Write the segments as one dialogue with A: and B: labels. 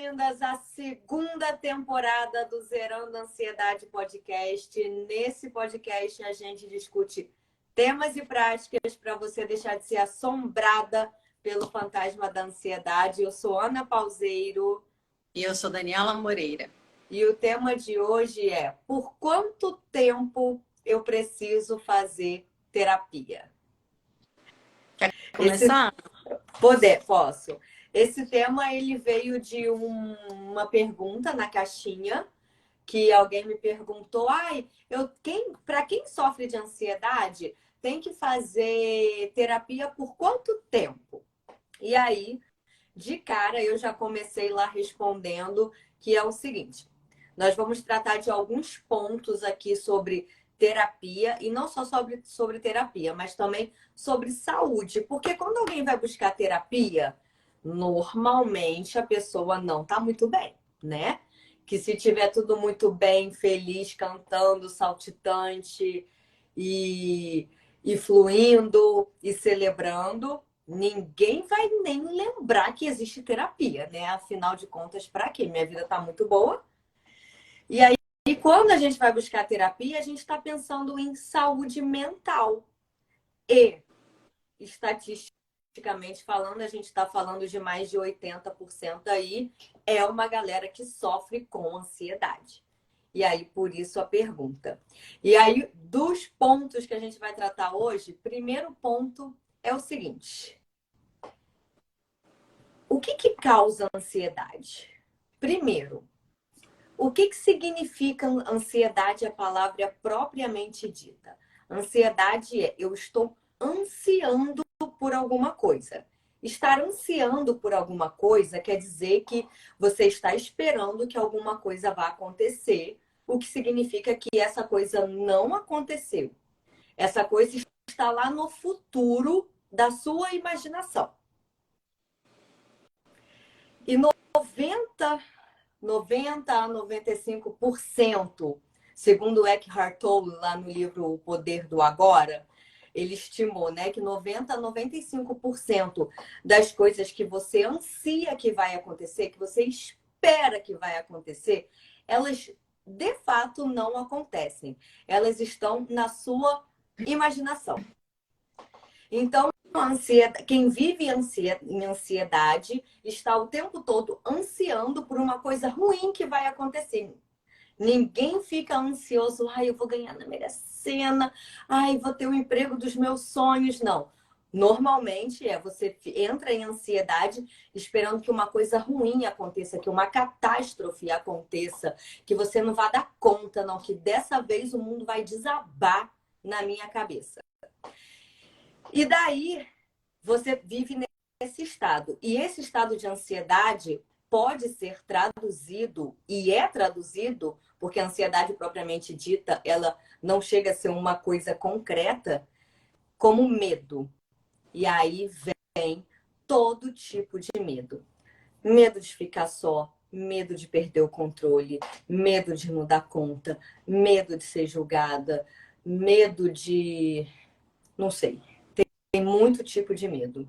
A: bem-vindas à segunda temporada do Zerando Ansiedade Podcast. Nesse podcast a gente discute temas e práticas para você deixar de ser assombrada pelo fantasma da ansiedade. Eu sou Ana Pauseiro.
B: E eu sou Daniela Moreira.
A: E o tema de hoje é: por quanto tempo eu preciso fazer terapia?
B: Quer começar?
A: Posso. Esse tema ele veio de uma pergunta na caixinha que alguém me perguntou: para quem sofre de ansiedade tem que fazer terapia por quanto tempo? E aí, de cara, eu já comecei lá respondendo que é o seguinte: nós vamos tratar de alguns pontos aqui sobre terapia, e não só sobre terapia, mas também sobre saúde. Porque quando alguém vai buscar terapia, normalmente a pessoa não está muito bem, né? Que se tiver tudo muito bem, feliz, cantando, saltitante e fluindo e celebrando, ninguém vai nem lembrar que existe terapia, né? Afinal de contas, para quê? Minha vida está muito boa. E aí, quando a gente vai buscar terapia, a gente está pensando em saúde mental. E, estatisticamente falando, a gente está falando de mais de 80% aí, é uma galera que sofre com ansiedade. E aí, por isso a pergunta. E aí, dos pontos que a gente vai tratar hoje, primeiro ponto é o seguinte: o que causa ansiedade? Primeiro, o que significa ansiedade, a palavra propriamente dita? Ansiedade é eu estou ansiando por alguma coisa. Estar ansiando por alguma coisa quer dizer que você está esperando que alguma coisa vá acontecer, o que significa que essa coisa não aconteceu. Essa coisa está lá no futuro da sua imaginação. E 90 a 95%, segundo Eckhart Tolle, lá no livro O Poder do Agora, ele estimou, né, que 90 a 95% das coisas que você ansia que vai acontecer, que você espera que vai acontecer, elas de fato não acontecem. Elas estão na sua imaginação. Então, quem vive em ansiedade está o tempo todo ansiando por uma coisa ruim que vai acontecer. Ninguém fica ansioso: eu vou ganhar na Mega Sena, vou ter o emprego dos meus sonhos. Não. Normalmente você entra em ansiedade esperando que uma coisa ruim aconteça, que uma catástrofe aconteça, que você não vá dar conta, não, que dessa vez o mundo vai desabar na minha cabeça. E daí você vive nesse estado. E esse estado de ansiedade pode ser traduzido, e é traduzido, porque a ansiedade propriamente dita, ela não chega a ser uma coisa concreta, como medo. E aí vem todo tipo de medo. Medo de ficar só, medo de perder o controle, medo de não dar conta, medo de ser julgada, medo de... não sei. Tem muito tipo de medo.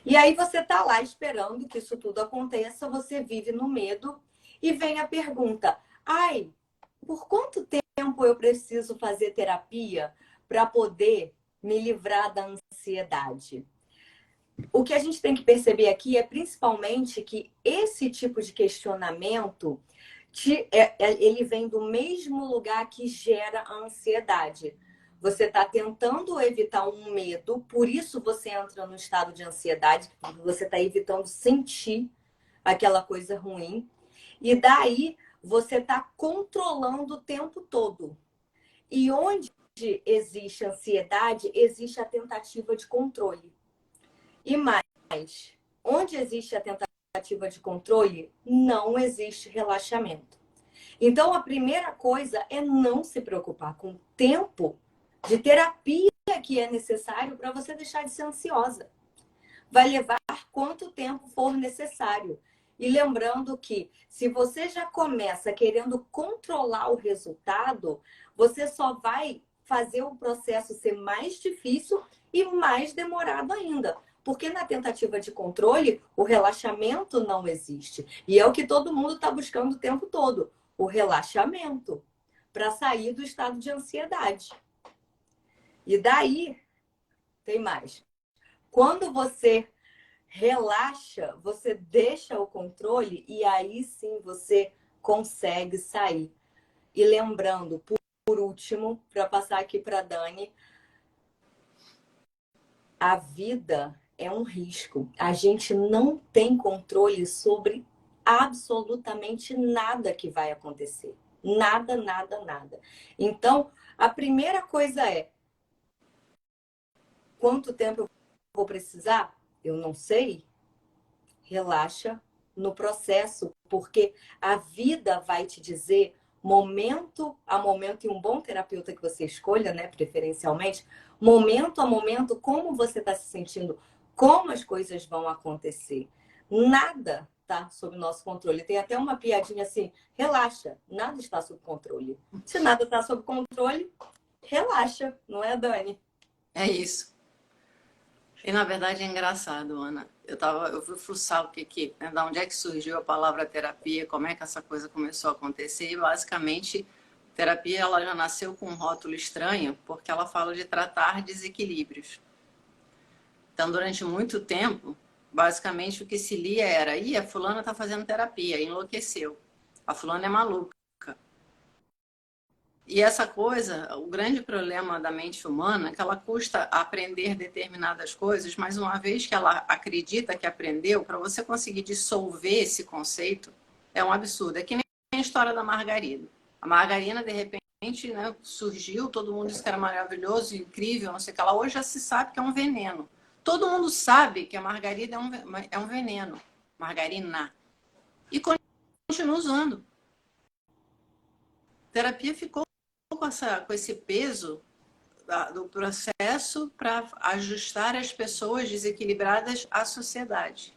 A: E aí você tá lá esperando que isso tudo aconteça, você vive no medo e vem a pergunta: por quanto tempo eu preciso fazer terapia para poder me livrar da ansiedade? O que a gente tem que perceber aqui é principalmente que esse tipo de questionamento ele vem do mesmo lugar que gera a ansiedade. Você está tentando evitar um medo, por isso você entra no estado de ansiedade, você está evitando sentir aquela coisa ruim. E daí você está controlando o tempo todo. E onde existe ansiedade, existe a tentativa de controle. E mais, onde existe a tentativa de controle, não existe relaxamento. Então, a primeira coisa é não se preocupar com o tempo de terapia que é necessário para você deixar de ser ansiosa. Vai levar quanto tempo for necessário. E lembrando que, se você já começa querendo controlar o resultado, você só vai fazer o processo ser mais difícil e mais demorado ainda. Porque na tentativa de controle, o relaxamento não existe. E é o que todo mundo está buscando o tempo todo, o relaxamento, para sair do estado de ansiedade. E daí, tem mais. Quando você relaxa, você deixa o controle e aí sim você consegue sair. E lembrando, por último, para passar aqui para a Dani, a vida é um risco. A gente não tem controle sobre absolutamente nada que vai acontecer. Nada, nada, nada. Então, a primeira coisa é: quanto tempo eu vou precisar? Eu não sei. Relaxa no processo, porque a vida vai te dizer momento a momento, e um bom terapeuta que você escolha, né, preferencialmente, momento a momento, como você está se sentindo, como as coisas vão acontecer. Nada está sob nosso controle. Tem até uma piadinha assim: relaxa, nada está sob controle. Se nada está sob controle, relaxa, não é, Dani?
B: É isso. E na verdade é engraçado, Ana. Eu fui fuçar né, da onde é que surgiu a palavra terapia, como é que essa coisa começou a acontecer. E basicamente, terapia ela já nasceu com um rótulo estranho, porque ela fala de tratar desequilíbrios. Então, durante muito tempo, basicamente o que se lia era: ih, a fulana está fazendo terapia, enlouqueceu. A fulana é maluca. E essa coisa, o grande problema da mente humana é que ela custa aprender determinadas coisas, mas uma vez que ela acredita que aprendeu, para você conseguir dissolver esse conceito, é um absurdo. É que nem a história da margarina. A margarina, de repente, né, surgiu, todo mundo disse que era maravilhoso, incrível, não sei o que lá. Hoje já se sabe que é um veneno. Todo mundo sabe que a margarina é um veneno. Margarina. E continua usando. A terapia ficou com esse peso do processo para ajustar as pessoas desequilibradas à sociedade.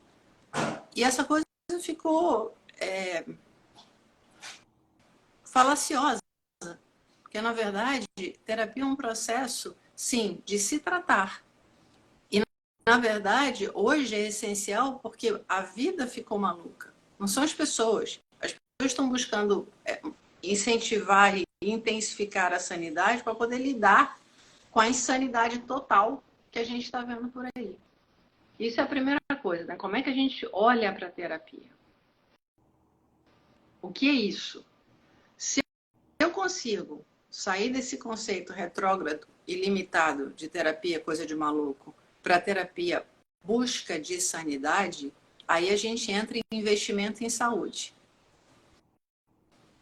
B: E essa coisa ficou falaciosa, porque, na verdade, terapia é um processo, sim, de se tratar. E, na verdade, hoje é essencial porque a vida ficou maluca. Não são as pessoas. As pessoas estão buscando incentivar e intensificar a sanidade para poder lidar com a insanidade total que a gente está vendo por aí. Isso é a primeira coisa, né? Como é que a gente olha para a terapia? O que é isso? Se eu consigo sair desse conceito retrógrado e limitado de terapia, coisa de maluco, para terapia busca de sanidade, aí a gente entra em investimento em saúde.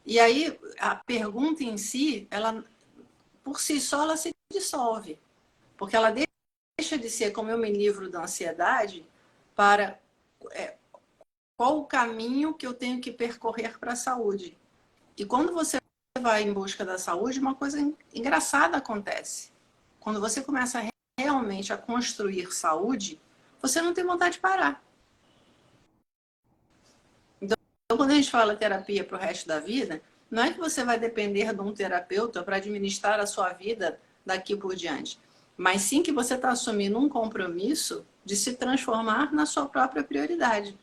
B: E aí a pergunta em si, ela por si só, ela se dissolve. Porque ela deixa de ser como eu me livro da ansiedade para qual o caminho que eu tenho que percorrer para a saúde. E quando você vai em busca da saúde, uma coisa engraçada acontece. Quando você começa realmente a construir saúde, você não tem vontade de parar. Então, quando a gente fala terapia para o resto da vida, não é que você vai depender de um terapeuta para administrar a sua vida daqui por diante, mas sim que você está assumindo um compromisso de se transformar na sua própria prioridade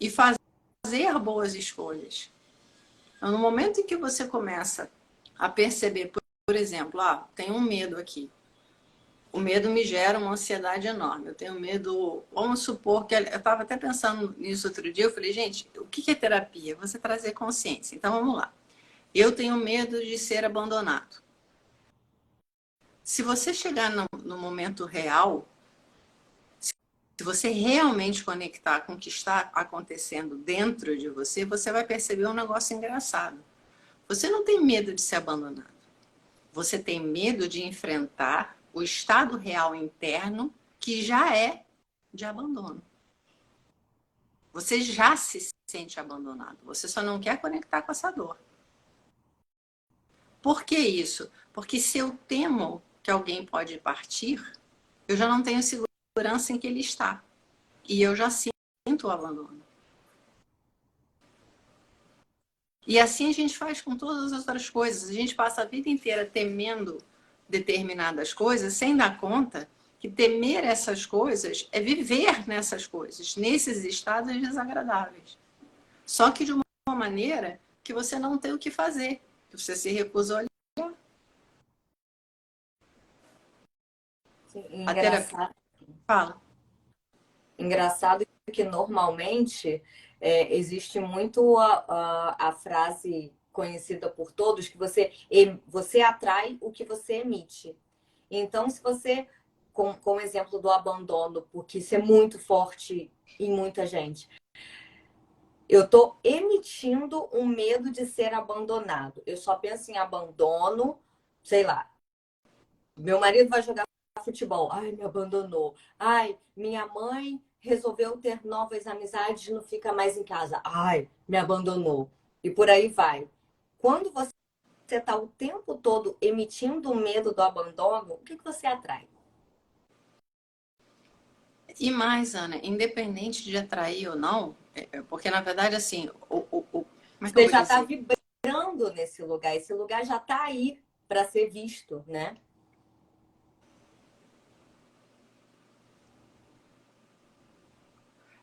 B: e fazer boas escolhas. Então, no momento em que você começa a perceber, por exemplo, tem um medo aqui. O medo me gera uma ansiedade enorme. Eu tenho medo, vamos supor que eu estava até pensando nisso outro dia, eu falei, gente, o que é terapia? Você trazer consciência. Então vamos lá. Eu tenho medo de ser abandonado. Se você chegar no momento real, se você realmente conectar com o que está acontecendo dentro de você, você vai perceber um negócio engraçado. Você não tem medo de ser abandonado. Você tem medo de enfrentar o estado real interno que já é de abandono. Você já se sente abandonado. Você só não quer conectar com essa dor. Por que isso? Porque se eu temo que alguém pode partir, eu já não tenho segurança em que ele está. E eu já sinto o abandono. E assim a gente faz com todas as outras coisas. A gente passa a vida inteira temendo determinadas coisas sem dar conta que temer essas coisas é viver nessas coisas, nesses estados desagradáveis. Só que de uma maneira que você não tem o que fazer, que você se recusa a olhar.
A: Sim,
B: A terapia fala.
A: Engraçado que normalmente existe muito a frase conhecida por todos que você atrai o que você emite. Então, se você, com o exemplo do abandono, porque isso é muito forte em muita gente, eu estou emitindo um medo de ser abandonado. Eu só penso em abandono, sei lá. Meu marido vai jogar futebol. Ai, me abandonou. Ai, minha mãe resolveu ter novas amizades e não fica mais em casa. Ai, me abandonou. E por aí vai. Quando você está o tempo todo emitindo o medo do abandono, o que você atrai?
B: E mais, Ana, independente de atrair ou não, porque na verdade, assim, como é que eu
A: Você
B: vou
A: já está
B: dizer?
A: vibrando nesse lugar. Esse lugar já está aí para ser visto, né?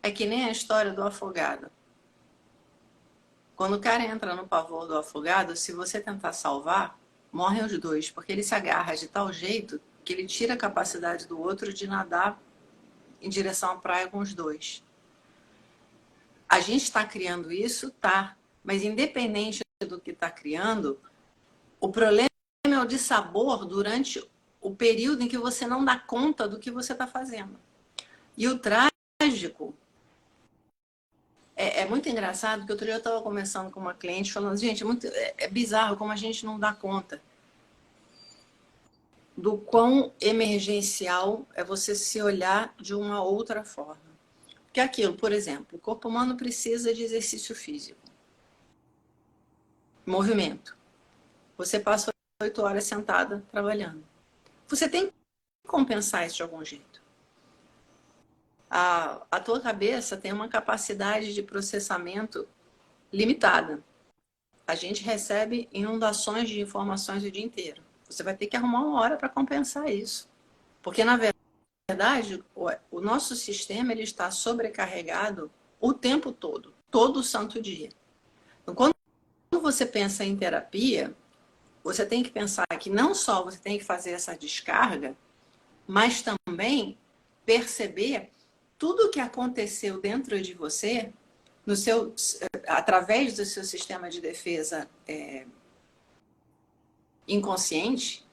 B: É que nem a história do afogado. Quando o cara entra no pavor do afogado, se você tentar salvar, morrem os dois, porque ele se agarra de tal jeito que ele tira a capacidade do outro de nadar em direção à praia com os dois. A gente está criando isso, tá, mas independente do que está criando, o problema é o dissabor durante o período em que você não dá conta do que você está fazendo. E o trágico é muito engraçado, que outro dia eu estava conversando com uma cliente falando, gente, é bizarro como a gente não dá conta do quão emergencial é você se olhar de uma outra forma. Porque aquilo, por exemplo, o corpo humano precisa de exercício físico, movimento. Você passa 8 horas sentada trabalhando. Você tem que compensar isso de algum jeito. A tua cabeça tem uma capacidade de processamento limitada. A gente recebe inundações de informações o dia inteiro. Você vai ter que arrumar uma hora para compensar isso. Porque, na verdade, o nosso sistema ele está sobrecarregado o tempo todo santo dia. Então, quando você pensa em terapia, você tem que pensar que não só você tem que fazer essa descarga, mas também perceber tudo o que aconteceu dentro de você, no seu, através do seu sistema de defesa inconsciente,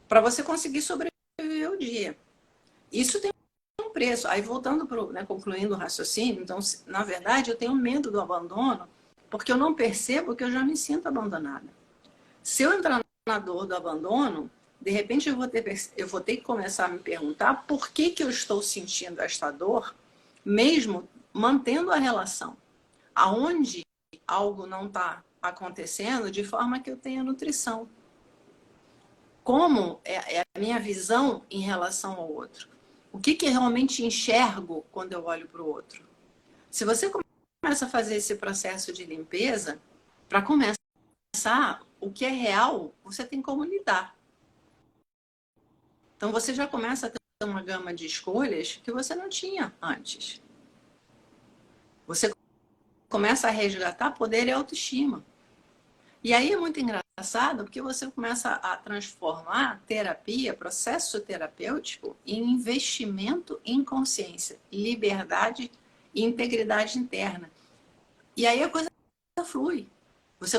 B: para você conseguir sobreviver o dia. Isso tem um preço. Aí voltando para, né, concluindo o raciocínio, então, na verdade, eu tenho medo do abandono, porque eu não percebo que eu já me sinto abandonada. Se eu entrar na dor do abandono, de repente eu vou ter que começar a me perguntar por que eu estou sentindo esta dor, mesmo mantendo a relação. Aonde algo não está acontecendo de forma que eu tenha nutrição. Como é a minha visão em relação ao outro? O que eu realmente enxergo quando eu olho para o outro? Se você começa a fazer esse processo de limpeza, para começar, o que é real, você tem como lidar. Então você já começa a ter uma gama de escolhas que você não tinha antes. Você começa a resgatar poder e autoestima. E aí é muito engraçado porque você começa a transformar terapia, processo terapêutico, em investimento em consciência, liberdade e integridade interna. E aí a coisa flui. Você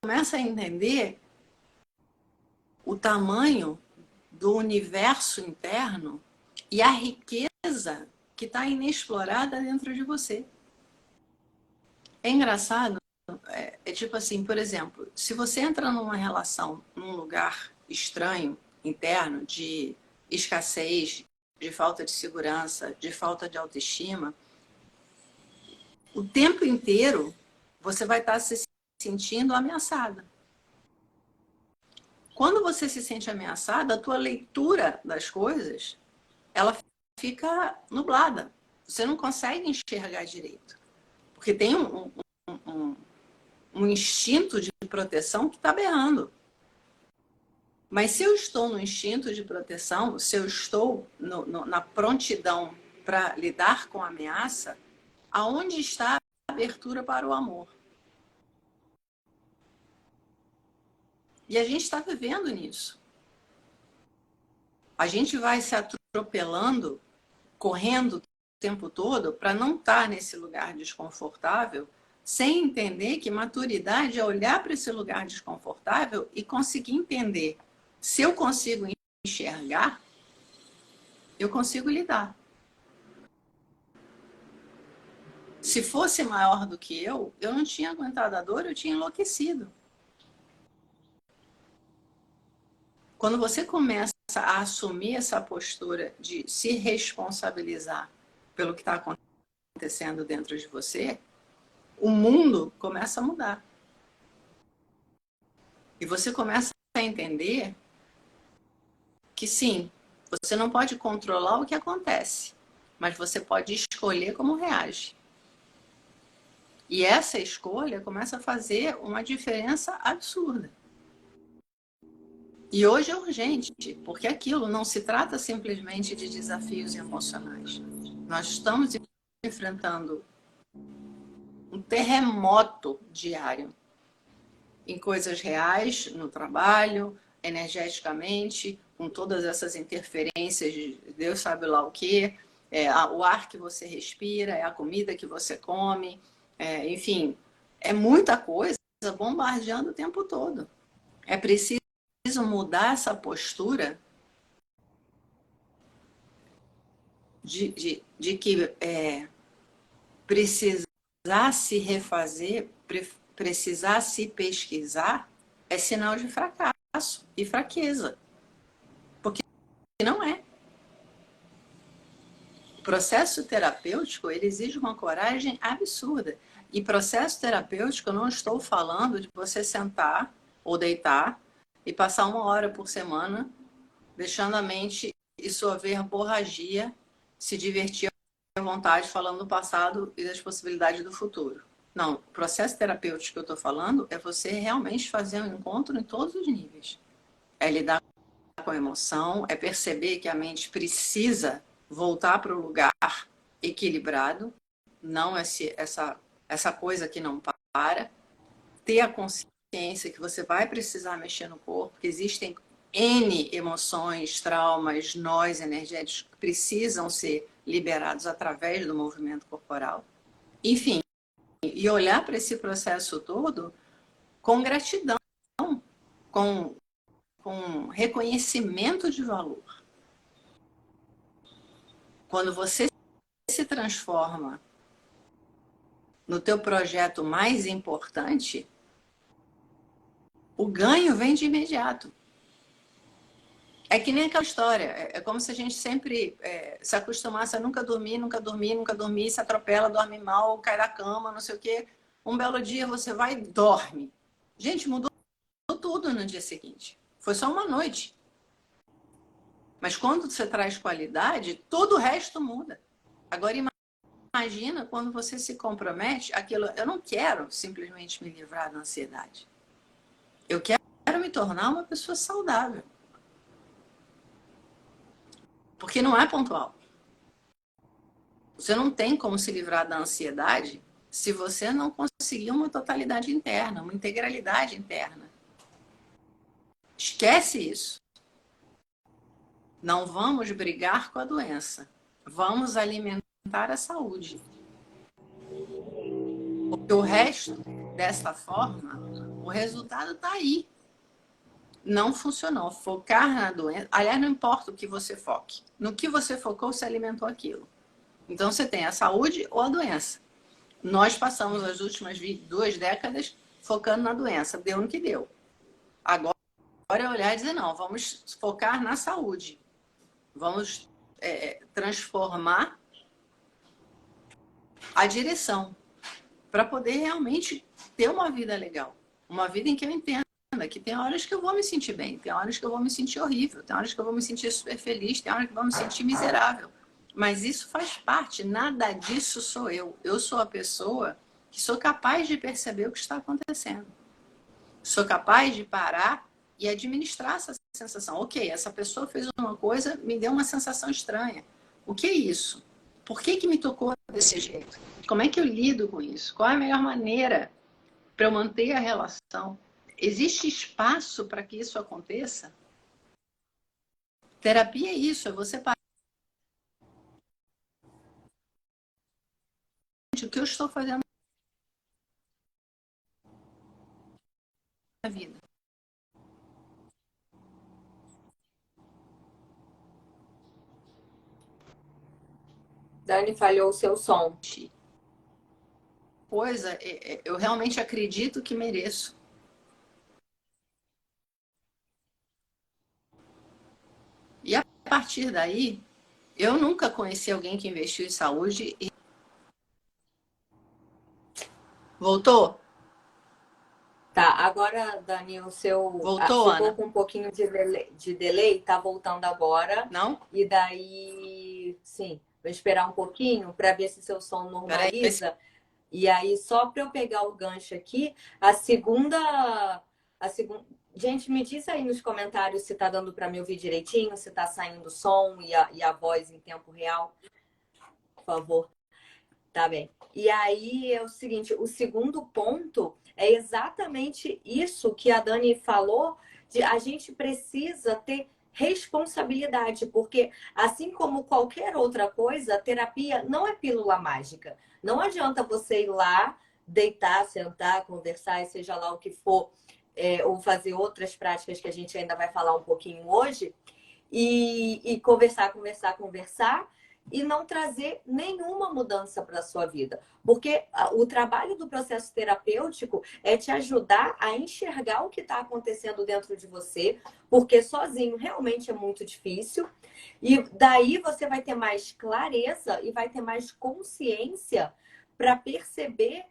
B: começa a entender o tamanho do universo interno e a riqueza que está inexplorada dentro de você. É engraçado, é tipo assim, por exemplo, se você entra numa relação, num lugar estranho, interno, de escassez, de falta de segurança, de falta de autoestima, o tempo inteiro você vai estar se sentindo ameaçada. Quando você se sente ameaçada, a tua leitura das coisas, ela fica nublada. Você não consegue enxergar direito. Porque tem um instinto de proteção que está berrando. Mas se eu estou no instinto de proteção, se eu estou na prontidão para lidar com a ameaça, aonde está a abertura para o amor? E a gente está vivendo nisso. A gente vai se atropelando, correndo o tempo todo para não estar nesse lugar desconfortável, sem entender que maturidade é olhar para esse lugar desconfortável e conseguir entender. Se eu consigo enxergar, eu consigo lidar. Se fosse maior do que eu não tinha aguentado a dor, eu tinha enlouquecido. Quando você começa a assumir essa postura de se responsabilizar pelo que está acontecendo dentro de você, o mundo começa a mudar. E você começa a entender que sim, você não pode controlar o que acontece, mas você pode escolher como reage. E essa escolha começa a fazer uma diferença absurda. E hoje é urgente, porque aquilo não se trata simplesmente de desafios emocionais. Nós estamos enfrentando um terremoto diário em coisas reais, no trabalho, energeticamente, com todas essas interferências de Deus sabe lá o quê, o ar que você respira, é a comida que você come, enfim, é muita coisa bombardeando o tempo todo. É preciso mudar essa postura de que precisar se refazer, precisar se pesquisar é sinal de fracasso e fraqueza. Porque não é. O processo terapêutico, ele exige uma coragem absurda. E processo terapêutico, eu não estou falando de você sentar ou deitar e passar 1 hora por semana deixando a mente e sua verborragia se divertir à vontade falando do passado e das possibilidades do futuro. Não, o processo terapêutico que eu estou falando é você realmente fazer um encontro em todos os níveis. É lidar com a emoção, é perceber que a mente precisa voltar para o lugar equilibrado, não essa coisa que não para, ter a consciência que você vai precisar mexer no corpo, que existem N emoções, traumas, nós energéticos que precisam ser liberados através do movimento corporal. Enfim, e olhar para esse processo todo com gratidão, com reconhecimento de valor. Quando você se transforma no teu projeto mais importante, o ganho vem de imediato. É que nem aquela história, é como se a gente sempre se acostumasse a nunca dormir, nunca dormir, nunca dormir, se atropela, dorme mal, cai da cama, não sei o quê. Um belo dia você vai e dorme. Gente, mudou tudo no dia seguinte. Foi só uma noite. Mas quando você traz qualidade, todo o resto muda. Agora imagina quando você se compromete, aquilo, eu não quero simplesmente me livrar da ansiedade. Eu quero me tornar uma pessoa saudável. Porque não é pontual. Você não tem como se livrar da ansiedade se você não conseguir uma totalidade interna, uma integralidade interna. Esquece isso. Não vamos brigar com a doença. Vamos alimentar a saúde. Porque o resto, dessa forma, o resultado está aí. Não funcionou. Focar na doença... Aliás, não importa o que você foque. No que você focou, você alimentou aquilo. Então, você tem a saúde ou a doença. Nós passamos as últimas 2 décadas focando na doença. Deu no que deu. Agora é olhar e dizer, não, vamos focar na saúde. Vamos transformar a direção para poder realmente ter uma vida legal. Uma vida em que eu entenda que tem horas que eu vou me sentir bem, tem horas que eu vou me sentir horrível, tem horas que eu vou me sentir super feliz, tem horas que eu vou me sentir miserável. Mas isso faz parte, nada disso sou eu. Eu sou a pessoa que sou capaz de perceber o que está acontecendo. Sou capaz de parar e administrar essa sensação. Ok, essa pessoa fez uma coisa, me deu uma sensação estranha. O que é isso? Por que me tocou desse jeito? Como é que eu lido com isso? Qual é a melhor maneira para eu manter a relação? Existe espaço para que isso aconteça? Terapia é isso, é você parar. O que eu estou fazendo na vida?
A: Dani, falhou o seu som.
B: Coisa, eu realmente acredito que mereço. E a partir daí, eu nunca conheci alguém que investiu em saúde e... Voltou?
A: Tá, agora, Dani, o seu
B: Voltou,
A: ficou
B: Ana?
A: com um pouquinho de delay, tá voltando agora.
B: Não?
A: E daí, sim, vou esperar um pouquinho para ver se seu som
B: Peraí.
A: normaliza. E aí, só para eu pegar o gancho aqui, a segunda, gente, me diz aí nos comentários se tá dando para me ouvir direitinho, se tá saindo o som e a voz em tempo real, por favor. Tá bem. E aí é o seguinte, o segundo ponto é exatamente isso que a Dani falou, de a gente precisa ter responsabilidade, porque assim como qualquer outra coisa, a terapia não é pílula mágica. Não adianta você ir lá, deitar, sentar, conversar, e seja lá o que for, ou fazer outras práticas que a gente ainda vai falar um pouquinho hoje, e conversar, conversar, conversar e não trazer nenhuma mudança para a sua vida. Porque o trabalho do processo terapêutico é te ajudar a enxergar o que está acontecendo dentro de você, porque sozinho realmente é muito difícil. E daí você vai ter mais clareza e vai ter mais consciência para perceber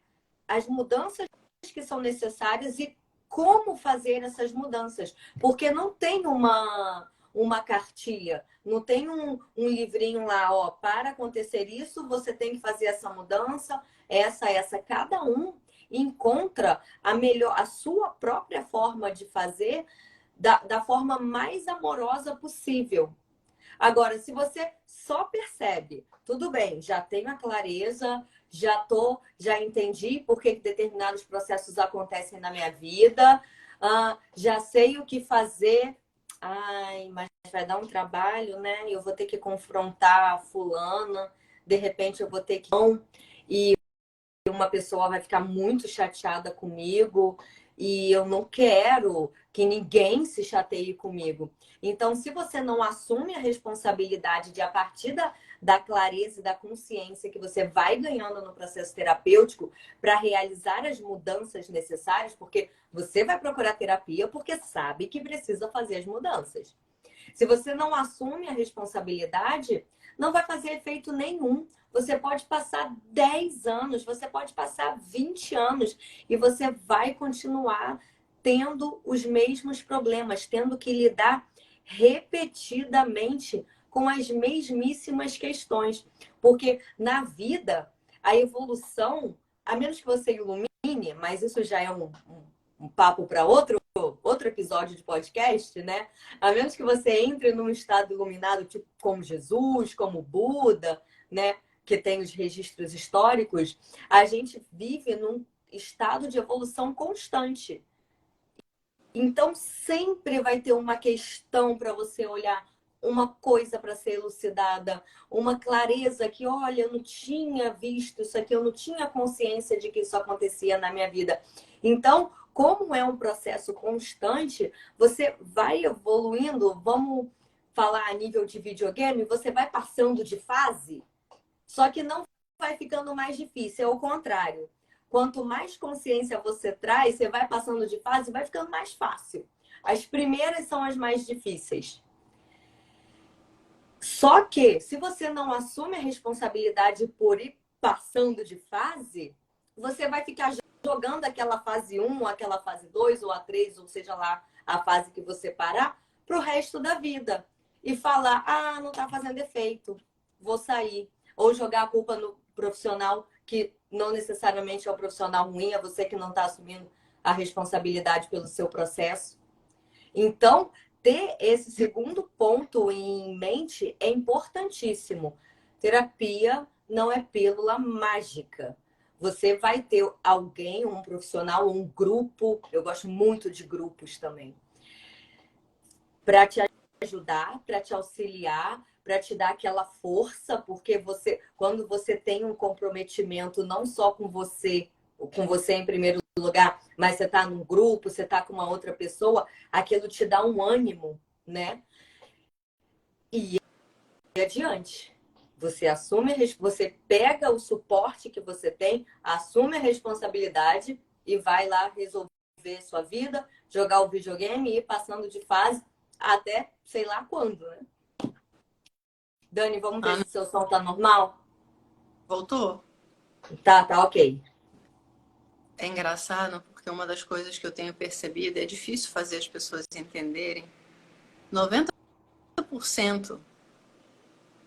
A: as mudanças que são necessárias e como fazer essas mudanças. Porque não tem uma cartilha, não tem um livrinho lá, ó, para acontecer isso, você tem que fazer essa mudança, essa. Cada um encontra a sua própria forma de fazer da forma mais amorosa possível. Agora, se você só percebe, tudo bem, já tenho a clareza, já entendi por que determinados processos acontecem na minha vida, já sei o que fazer. Ai, mas vai dar um trabalho, né? Eu vou ter que confrontar a fulana, de repente eu vou ter que... E uma pessoa vai ficar muito chateada comigo e eu não quero que ninguém se chateie comigo. Então, se você não assume a responsabilidade de, a partir da clareza e da consciência que você vai ganhando no processo terapêutico para realizar as mudanças necessárias, porque você vai procurar terapia porque sabe que precisa fazer as mudanças. Se você não assume a responsabilidade, não vai fazer efeito nenhum. Você pode passar 10 anos, você pode passar 20 anos e você vai continuar tendo os mesmos problemas, tendo que lidar repetidamente com as mesmíssimas questões. Porque na vida, a evolução, a menos que você ilumine, mas isso já é um papo para outro episódio de podcast, né? A menos que você entre num estado iluminado, tipo como Jesus, como Buda, né? Que tem os registros históricos, a gente vive num estado de evolução constante. Então, sempre vai ter uma questão para você olhar, uma coisa para ser elucidada, uma clareza que, olha, eu não tinha visto isso aqui, eu não tinha consciência de que isso acontecia na minha vida. Então, como é um processo constante, você vai evoluindo, vamos falar a nível de videogame, você vai passando de fase, só que não vai ficando mais difícil, é o contrário. Quanto mais consciência você traz, você vai passando de fase, vai ficando mais fácil. As primeiras são as mais difíceis. Só que, se você não assume a responsabilidade por ir passando de fase, você vai ficar jogando aquela fase 1, aquela fase 2, ou a 3, ou seja lá, a fase que você parar, para o resto da vida. E falar, não está fazendo efeito, vou sair. Ou jogar a culpa no profissional, que não necessariamente é o profissional ruim, é você que não está assumindo a responsabilidade pelo seu processo. Então, ter esse segundo ponto em mente é importantíssimo. Terapia não é pílula mágica. Você vai ter alguém, um profissional, um grupo, eu gosto muito de grupos também, para te ajudar, para te auxiliar, para te dar aquela força, porque você, quando você tem um comprometimento não só com você em primeiro lugar, mas você está num grupo, você está com uma outra pessoa, aquilo te dá um ânimo, né? E adiante. Você assume, você pega o suporte que você tem, assume a responsabilidade e vai lá resolver sua vida, jogar o videogame e ir passando de fase até sei lá quando, né? Dani, vamos ver
B: Ana,
A: se seu som tá normal?
B: voltou?
A: Tá ok.
B: É engraçado porque uma das coisas que eu tenho percebido, é difícil fazer as pessoas entenderem, 90%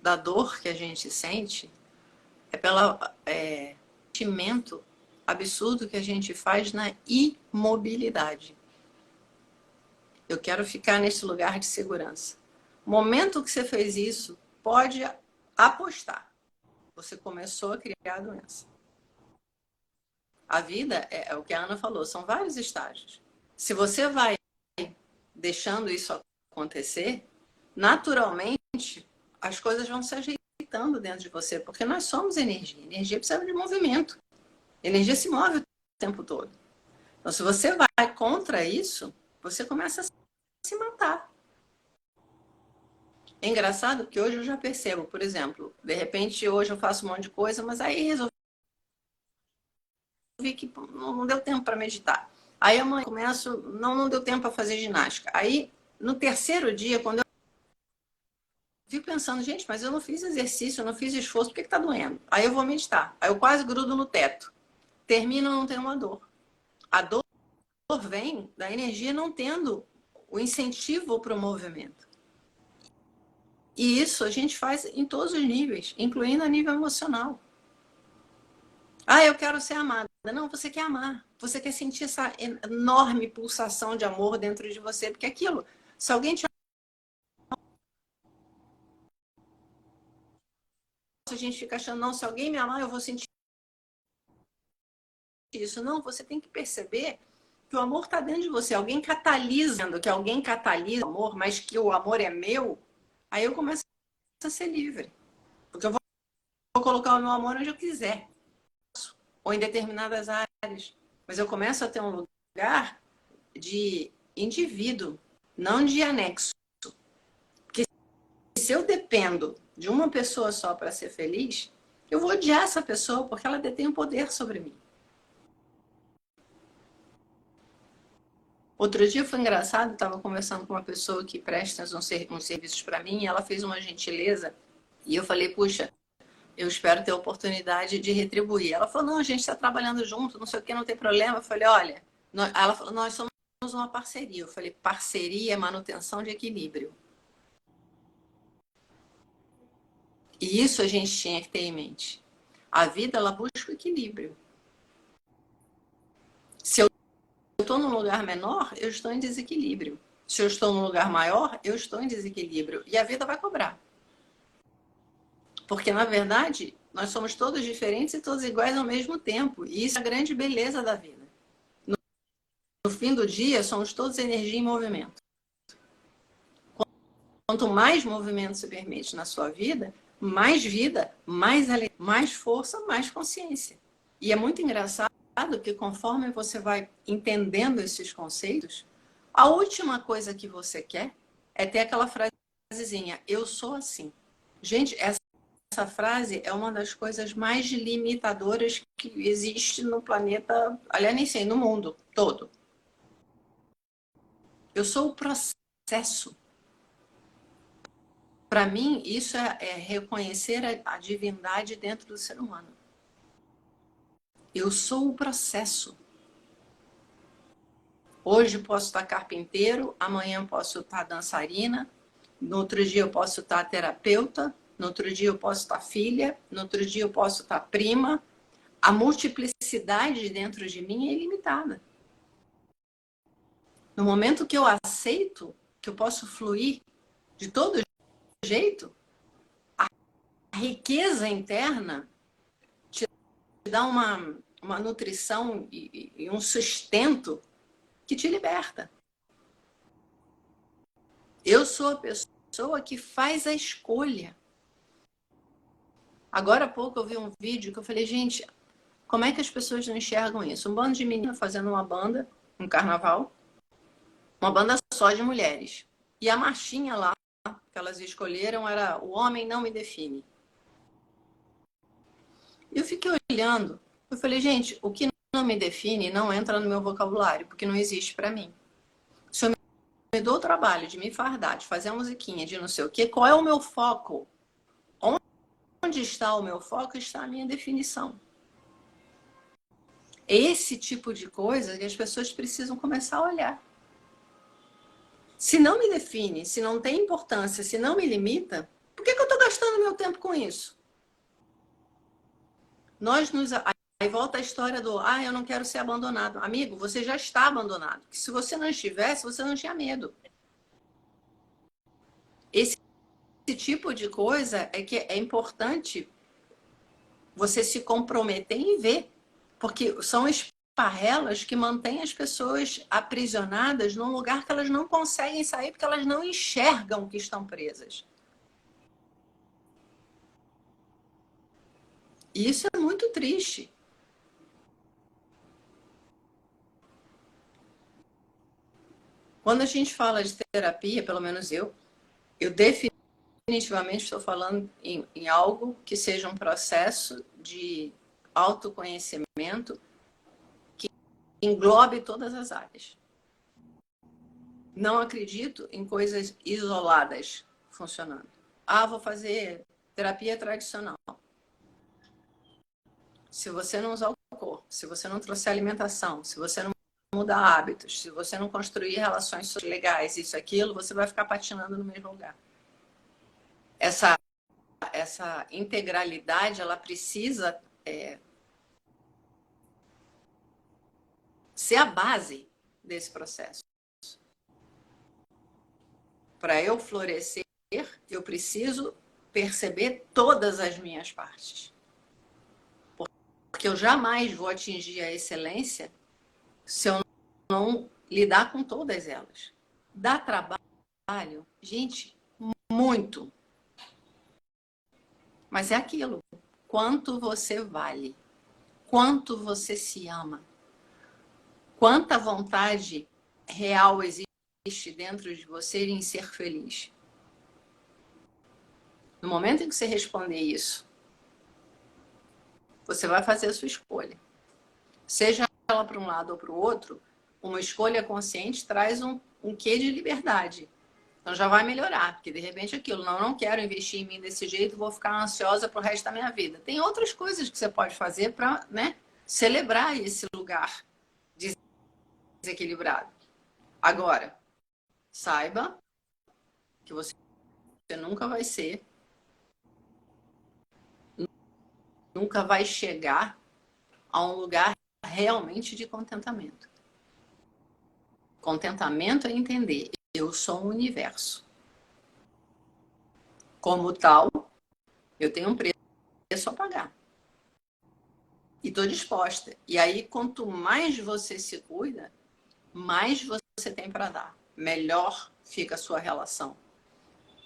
B: da dor que a gente sente é pelo sentimento absurdo que a gente faz na imobilidade. Eu quero ficar nesse lugar de segurança. O momento que você fez isso, pode apostar. Você começou a criar a doença. A vida é o que a Ana falou, são vários estágios. Se você vai deixando isso acontecer, naturalmente as coisas vão se ajeitando dentro de você, porque nós somos energia. Energia precisa de movimento. Energia se move o tempo todo. Então, se você vai contra isso, você começa a se matar. É engraçado porque hoje eu já percebo, por exemplo, de repente hoje eu faço um monte de coisa, mas aí resolvi que não deu tempo para meditar. Aí amanhã começo, não deu tempo para fazer ginástica. Aí no terceiro dia, quando eu fico pensando, gente, mas eu não fiz exercício, eu não fiz esforço, por que tá doendo? Aí eu vou meditar. Aí eu quase grudo no teto. Termino, não tenho uma dor. A dor vem da energia não tendo o incentivo para o movimento. E isso a gente faz em todos os níveis, incluindo a nível emocional. Ah, eu quero ser amada. Não, você quer amar. Você quer sentir essa enorme pulsação de amor dentro de você. Porque aquilo, se alguém te a gente fica achando, não, se alguém me amar, eu vou sentir isso. Não, você tem que perceber que o amor está dentro de você. Alguém catalisa, que alguém catalisa o amor, mas que o amor é meu, aí eu começo a ser livre. Porque eu vou colocar o meu amor onde eu quiser. Ou em determinadas áreas. Mas eu começo a ter um lugar de indivíduo, não de anexo. Porque se eu dependo de uma pessoa só para ser feliz, eu vou odiar essa pessoa porque ela detém o poder sobre mim. Outro dia foi engraçado, estava conversando com uma pessoa que presta uns serviços para mim e ela fez uma gentileza e eu falei, puxa, eu espero ter a oportunidade de retribuir. Ela falou, não, a gente está trabalhando junto, não sei o que, não tem problema. Eu falei, olha, ela falou, nós somos uma parceria. Eu falei, parceria é manutenção de equilíbrio. E isso a gente tinha que ter em mente. A vida, ela busca o equilíbrio. Se eu estou num lugar menor, eu estou em desequilíbrio. Se eu estou num lugar maior, eu estou em desequilíbrio. E a vida vai cobrar. Porque, na verdade, nós somos todos diferentes e todos iguais ao mesmo tempo. E isso é a grande beleza da vida. No fim do dia, somos todos energia em movimento. Quanto mais movimento se permite na sua vida, mais vida, mais alegria, mais força, mais consciência. E é muito engraçado que conforme você vai entendendo esses conceitos, a última coisa que você quer é ter aquela frasezinha, eu sou assim. Gente, essa frase é uma das coisas mais limitadoras que existe no planeta, aliás, nem sei, no mundo todo. Eu sou o processo. Para mim, isso é reconhecer a divindade dentro do ser humano. Eu sou o processo. Hoje posso estar carpinteiro, amanhã posso estar dançarina, no outro dia eu posso estar terapeuta, no outro dia eu posso estar filha, no outro dia eu posso estar prima. A multiplicidade dentro de mim é ilimitada. No momento que eu aceito que eu posso fluir de todo jeito, a riqueza interna te dá uma nutrição e um sustento que te liberta. Eu sou a pessoa que faz a escolha. Agora há pouco eu vi um vídeo que eu falei, gente, como é que as pessoas não enxergam isso? Um bando de meninas fazendo uma banda, um carnaval, uma banda só de mulheres. E a marchinha lá que elas escolheram era O Homem Não Me Define. E eu fiquei olhando, eu falei, gente, o que não me define não entra no meu vocabulário, porque não existe para mim. Se eu me dou o trabalho de me fardar, de fazer a musiquinha, de não sei o quê, qual é o meu foco? Onde está o meu foco está a minha definição. Esse tipo de coisa que as pessoas precisam começar a olhar. Se não me define, se não tem importância, se não me limita, por que eu estou gastando meu tempo com isso? Aí volta a história do, eu não quero ser abandonado. Amigo, você já está abandonado. Se você não estivesse, você não tinha medo. Esse tipo de coisa é que é importante você se comprometer em ver. Porque são esparrelas que mantêm as pessoas aprisionadas num lugar que elas não conseguem sair porque elas não enxergam que estão presas. E isso é muito triste. Quando a gente fala de terapia, pelo menos eu definitivamente estou falando em algo que seja um processo de autoconhecimento que englobe todas as áreas. Não acredito em coisas isoladas funcionando. Vou fazer terapia tradicional. Se você não usar o corpo, se você não trouxer alimentação, se você não mudar hábitos, se você não construir relações legais, isso, aquilo, você vai ficar patinando no mesmo lugar. Essa integralidade, ela precisa ser a base desse processo. Para eu florescer, eu preciso perceber todas as minhas partes. Porque eu jamais vou atingir a excelência se eu não lidar com todas elas. Dá trabalho, gente, muito. Mas é aquilo. Quanto você vale? Quanto você se ama? Quanta vontade real existe dentro de você em ser feliz? No momento em que você responder isso, você vai fazer a sua escolha. Seja ela para um lado ou para o outro, uma escolha consciente traz um quê de liberdade. Então já vai melhorar, porque de repente aquilo, não quero investir em mim desse jeito, vou ficar ansiosa pro resto da minha vida. Tem outras coisas que você pode fazer para, celebrar esse lugar desequilibrado. Agora, saiba que você nunca vai ser, nunca vai chegar a um lugar realmente de contentamento. Contentamento é entender, eu sou um universo. Como tal, eu tenho um preço a pagar. E estou disposta. E aí, quanto mais você se cuida, mais você tem para dar. Melhor fica a sua relação.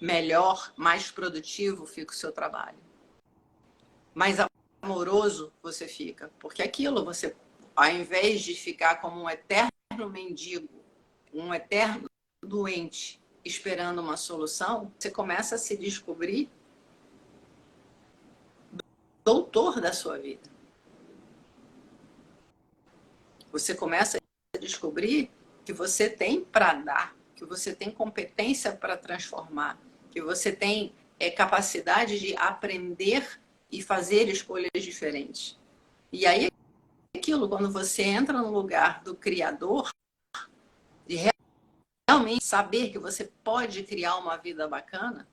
B: Melhor, mais produtivo fica o seu trabalho. Mais amoroso você fica. Porque aquilo, você, ao invés de ficar como um eterno mendigo, um eterno doente, esperando uma solução, você começa a se descobrir doutor da sua vida. Você começa a descobrir que você tem para dar, que você tem competência para transformar, que você tem capacidade de aprender e fazer escolhas diferentes. E aí, aquilo, quando você entra no lugar do criador, de realmente saber que você pode criar uma vida bacana,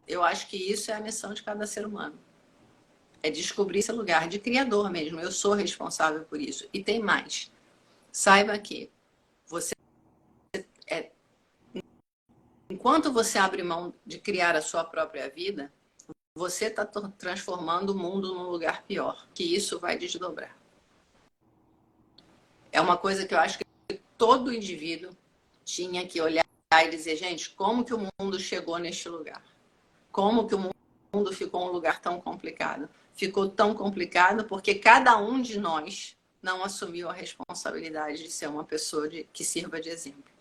B: eu acho que isso é a missão de cada ser humano. É descobrir esse lugar de criador mesmo. Eu sou responsável por isso. E tem mais. Saiba que enquanto você abre mão de criar a sua própria vida, você está transformando o mundo num lugar pior, que isso vai desdobrar. É uma coisa que eu acho que todo indivíduo tinha que olhar e dizer, gente, como que o mundo chegou neste lugar? Como que o mundo ficou um lugar tão complicado? Ficou tão complicado porque cada um de nós não assumiu a responsabilidade de ser uma pessoa que sirva de exemplo.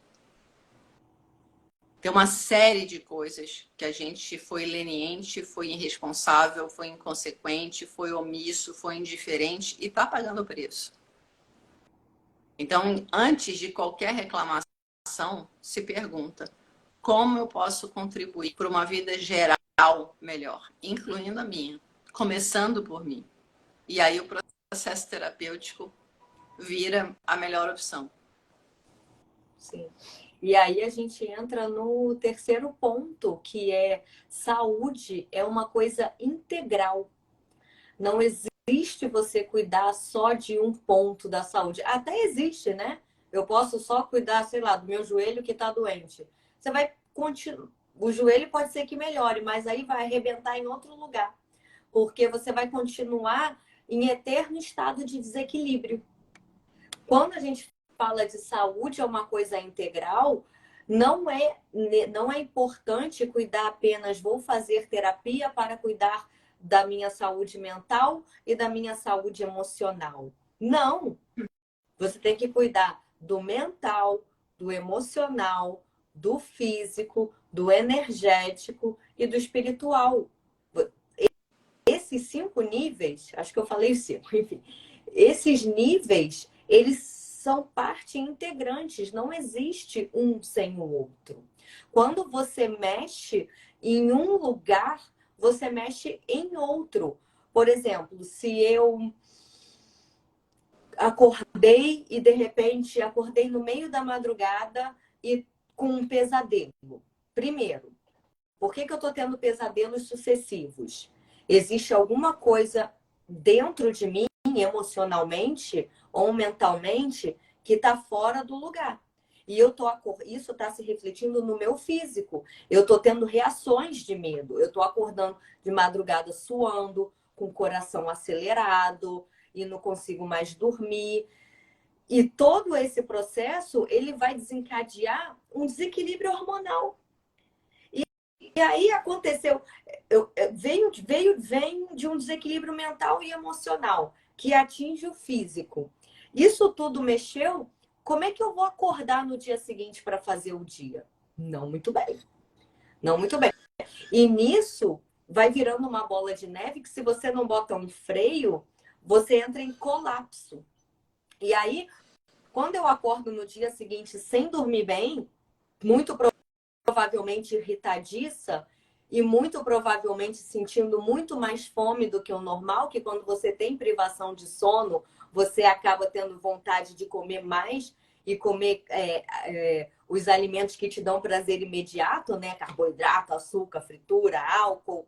B: Tem uma série de coisas que a gente foi leniente, foi irresponsável, foi inconsequente, foi omisso, foi indiferente e está pagando o preço. Então, antes de qualquer reclamação, se pergunta como eu posso contribuir para uma vida geral melhor, incluindo a minha, começando por mim. E aí o processo terapêutico vira a melhor opção.
A: Sim. E aí a gente entra no terceiro ponto, que é saúde é uma coisa integral. Não existe você cuidar só de um ponto da saúde. Até existe, né? Eu posso só cuidar, sei lá, do meu joelho que está doente. Você vai continuar. O joelho pode ser que melhore, mas aí vai arrebentar em outro lugar. Porque você vai continuar em eterno estado de desequilíbrio. Quando a gente fala de saúde é uma coisa integral, não é importante cuidar apenas vou fazer terapia para cuidar da minha saúde mental e da minha saúde emocional. Não. Você tem que cuidar do mental, do emocional, do físico, do energético e do espiritual. Esses 5 níveis, acho que eu falei 5, enfim, esses níveis, eles são parte integrantes, não existe um sem o outro. Quando você mexe em um lugar, você mexe em outro. Por exemplo, se eu acordei e de repente acordei no meio da madrugada e com um pesadelo. Primeiro, por que eu estou tendo pesadelos sucessivos? Existe alguma coisa dentro de mim, emocionalmente ou mentalmente, que está fora do lugar. E isso está se refletindo no meu físico. Eu estou tendo reações de medo. Eu estou acordando de madrugada suando, com o coração acelerado e não consigo mais dormir. E todo esse processo, ele vai desencadear um desequilíbrio hormonal. E aí aconteceu, veio de um desequilíbrio mental e emocional que atinge o físico. Isso tudo mexeu. Como é que eu vou acordar no dia seguinte para fazer o dia? Não muito bem. Não muito bem. E nisso vai virando uma bola de neve que se você não bota um freio, você entra em colapso. E aí, quando eu acordo no dia seguinte sem dormir bem, muito provavelmente irritadiça e muito provavelmente sentindo muito mais fome do que o normal, que quando você tem privação de sono, você acaba tendo vontade de comer mais e comer os alimentos que te dão prazer imediato, né? Carboidrato, açúcar, fritura, álcool,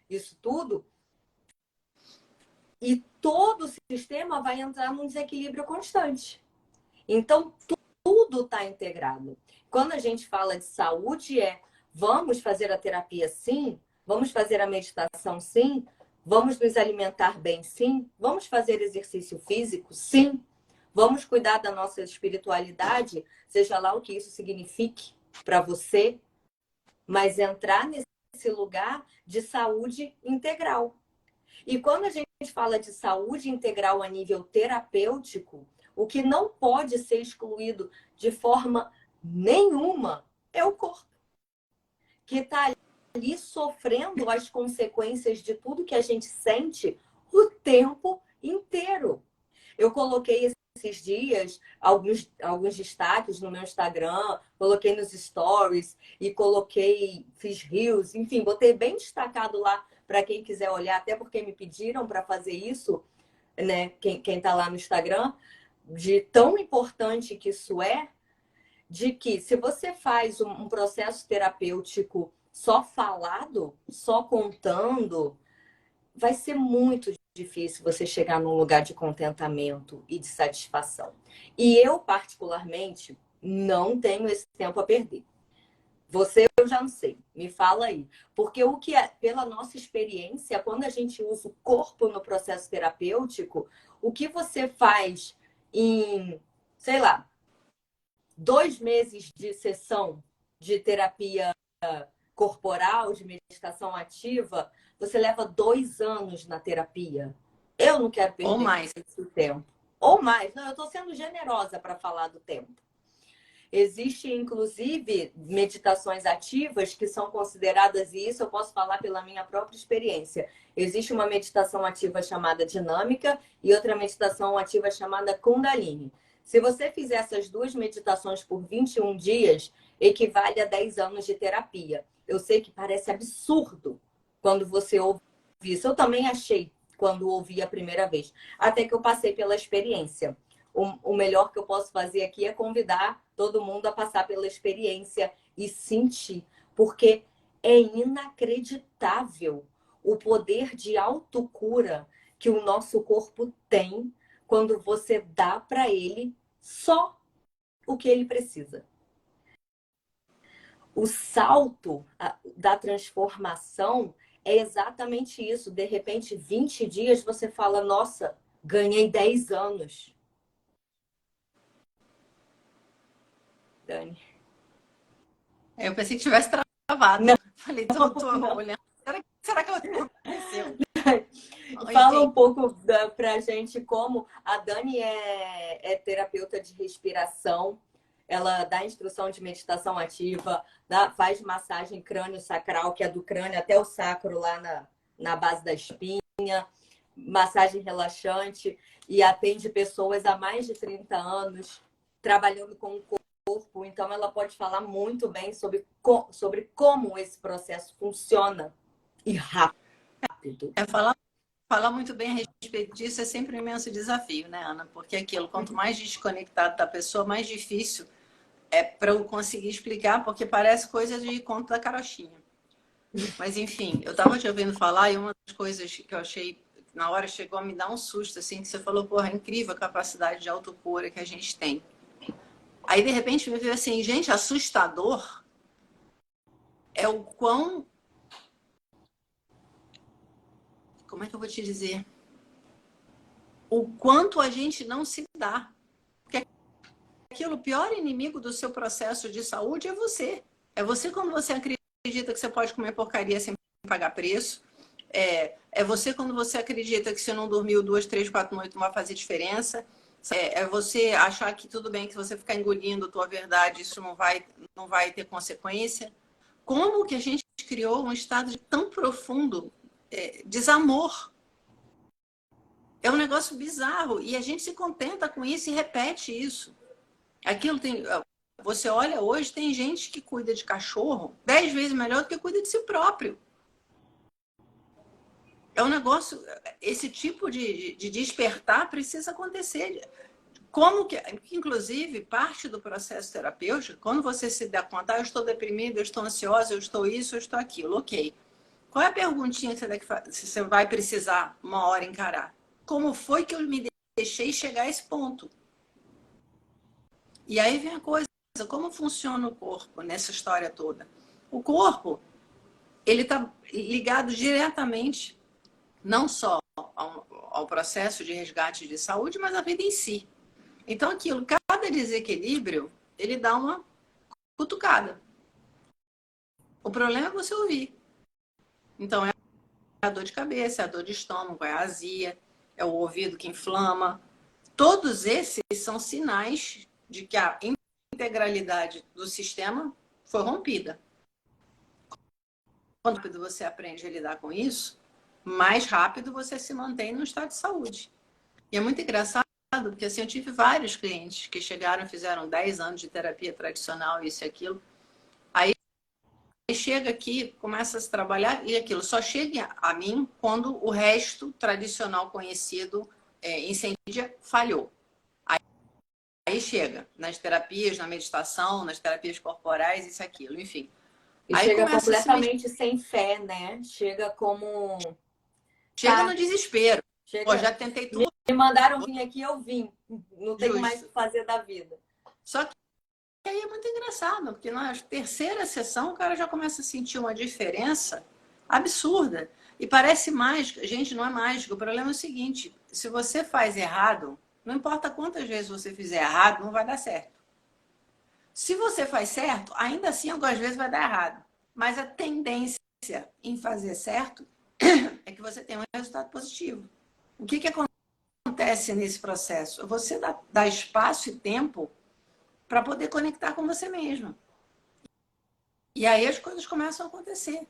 A: isso tudo. E todo o sistema vai entrar num desequilíbrio constante. Então, tudo está integrado. Quando a gente fala de saúde, vamos fazer a terapia sim, vamos fazer a meditação sim, vamos nos alimentar bem sim, vamos fazer exercício físico sim, vamos cuidar da nossa espiritualidade, seja lá o que isso signifique para você, mas entrar nesse lugar de saúde integral. E quando a gente fala de saúde integral a nível terapêutico, o que não pode ser excluído de forma nenhuma é o corpo, que está ali sofrendo as consequências de tudo que a gente sente o tempo inteiro. Eu coloquei esses dias alguns destaques no meu Instagram, coloquei nos stories e fiz reels, enfim, botei bem destacado lá para quem quiser olhar, até porque me pediram para fazer isso, né? Quem está lá no Instagram, de tão importante que isso é, de que se você faz um processo terapêutico só falado, só contando, vai ser muito difícil você chegar num lugar de contentamento e de satisfação. E eu, particularmente, não tenho esse tempo a perder. Você eu já não sei. Me fala aí. Porque o que é, pela nossa experiência, quando a gente usa o corpo no processo terapêutico, o que você faz em, sei lá, 2 meses de sessão de terapia corporal, de meditação ativa, você leva 2 anos na terapia. Eu não quero
B: Ou
A: perder
B: mais.
A: esse tempo. Ou mais. Não, eu estou sendo generosa para falar do tempo. Existe, inclusive, meditações ativas que são consideradas, e isso eu posso falar pela minha própria experiência. Existe uma meditação ativa chamada dinâmica e outra meditação ativa chamada Kundalini. Se você fizer essas 2 meditações por 21 dias, equivale a 10 anos de terapia. Eu sei que parece absurdo quando você ouve isso. Eu também achei quando ouvi a primeira vez, até que eu passei pela experiência. O melhor que eu posso fazer aqui é convidar todo mundo a passar pela experiência e sentir, porque é inacreditável o poder de autocura que o nosso corpo tem quando você dá para ele só o que ele precisa. O salto da transformação é exatamente isso. De repente, 20 dias você fala, nossa, ganhei 10 anos. Dani.
B: Eu pensei que tivesse travado.
A: Não,
B: Falei, tô
A: não.
B: olhando. Será que aconteceu?
A: Fala
B: Enfim,
A: um pouco pra gente como a Dani é terapeuta de respiração, ela dá instrução de meditação ativa, faz massagem crânio-sacral, que é do crânio até o sacro, lá na base da espinha, massagem relaxante, e atende pessoas há mais de 30 anos, trabalhando com o corpo. Então, ela pode falar muito bem sobre como esse processo funciona e rápido.
B: falar muito bem a respeito disso é sempre um imenso desafio, né, Ana? Porque aquilo, quanto mais desconectado da pessoa, mais difícil é para eu conseguir explicar, porque parece coisa de conto da carochinha. Mas, enfim, eu estava te ouvindo falar e uma das coisas que eu achei, na hora chegou a me dar um susto, assim, que você falou, porra, é incrível a capacidade de autocura que a gente tem. Aí, de repente, me veio assim, gente, assustador é o quão... Como é que eu vou te dizer? O quanto a gente não se dá. Porque aquilo, o pior inimigo do seu processo de saúde é você. É você quando você acredita que você pode comer porcaria sem pagar preço. É você quando você acredita que se não dormiu 2, 3, 4 noites não vai fazer diferença. É você achar que tudo bem que você ficar engolindo a tua verdade, isso não vai ter consequência. Como que a gente criou um estado de tão profundo desamor? É um negócio bizarro e a gente se contenta com isso e repete isso. Aquilo tem. Você olha hoje, tem gente que cuida de cachorro 10 vezes melhor do que cuida de si próprio. É um negócio. Esse tipo de despertar precisa acontecer. Como que, inclusive, parte do processo terapêutico, quando você se dá conta, eu estou deprimida, eu estou ansiosa, eu estou isso, eu estou aquilo, ok. Qual é a perguntinha que você vai precisar uma hora encarar? Como foi que eu me deixei chegar a esse ponto? E aí vem a coisa, como funciona o corpo nessa história toda? O corpo, ele está ligado diretamente, não só ao processo de resgate de saúde, mas à vida em si. Então, aquilo, cada desequilíbrio, ele dá uma cutucada. O problema é você ouvir. Então, é a dor de cabeça, é a dor de estômago, é a azia, é o ouvido que inflama. Todos esses são sinais de que a integralidade do sistema foi rompida. Quanto rápido você aprende a lidar com isso, mais rápido você se mantém no estado de saúde. E é muito engraçado, porque assim, eu tive vários clientes que chegaram, fizeram 10 anos de terapia tradicional, isso e aquilo. Aí chega aqui, começa a se trabalhar e aquilo só chega a mim quando o resto tradicional conhecido incendia, falhou. Aí chega nas terapias, na meditação, nas terapias corporais, isso e aquilo, enfim.
A: E
B: Aí
A: chega
B: começa a se mexer.
A: completamente sem fé, né? Chega como.
B: Chega
A: Tá,
B: no desespero. Pô,
A: chega.
B: já tentei tudo.
A: Me mandaram vir aqui, eu vim. Não tenho mais o
B: Justo.
A: que fazer da vida.
B: Só aí é muito engraçado, porque na terceira sessão o cara já começa a sentir uma diferença absurda. E parece mágica. Gente, não é mágica. O problema é o seguinte, se você faz errado, não importa quantas vezes você fizer errado, não vai dar certo. Se você faz certo, ainda assim algumas vezes vai dar errado. Mas a tendência em fazer certo é que você tenha um resultado positivo. O que acontece nesse processo? Você dá espaço e tempo para poder conectar com você mesma. E aí as coisas começam a acontecer.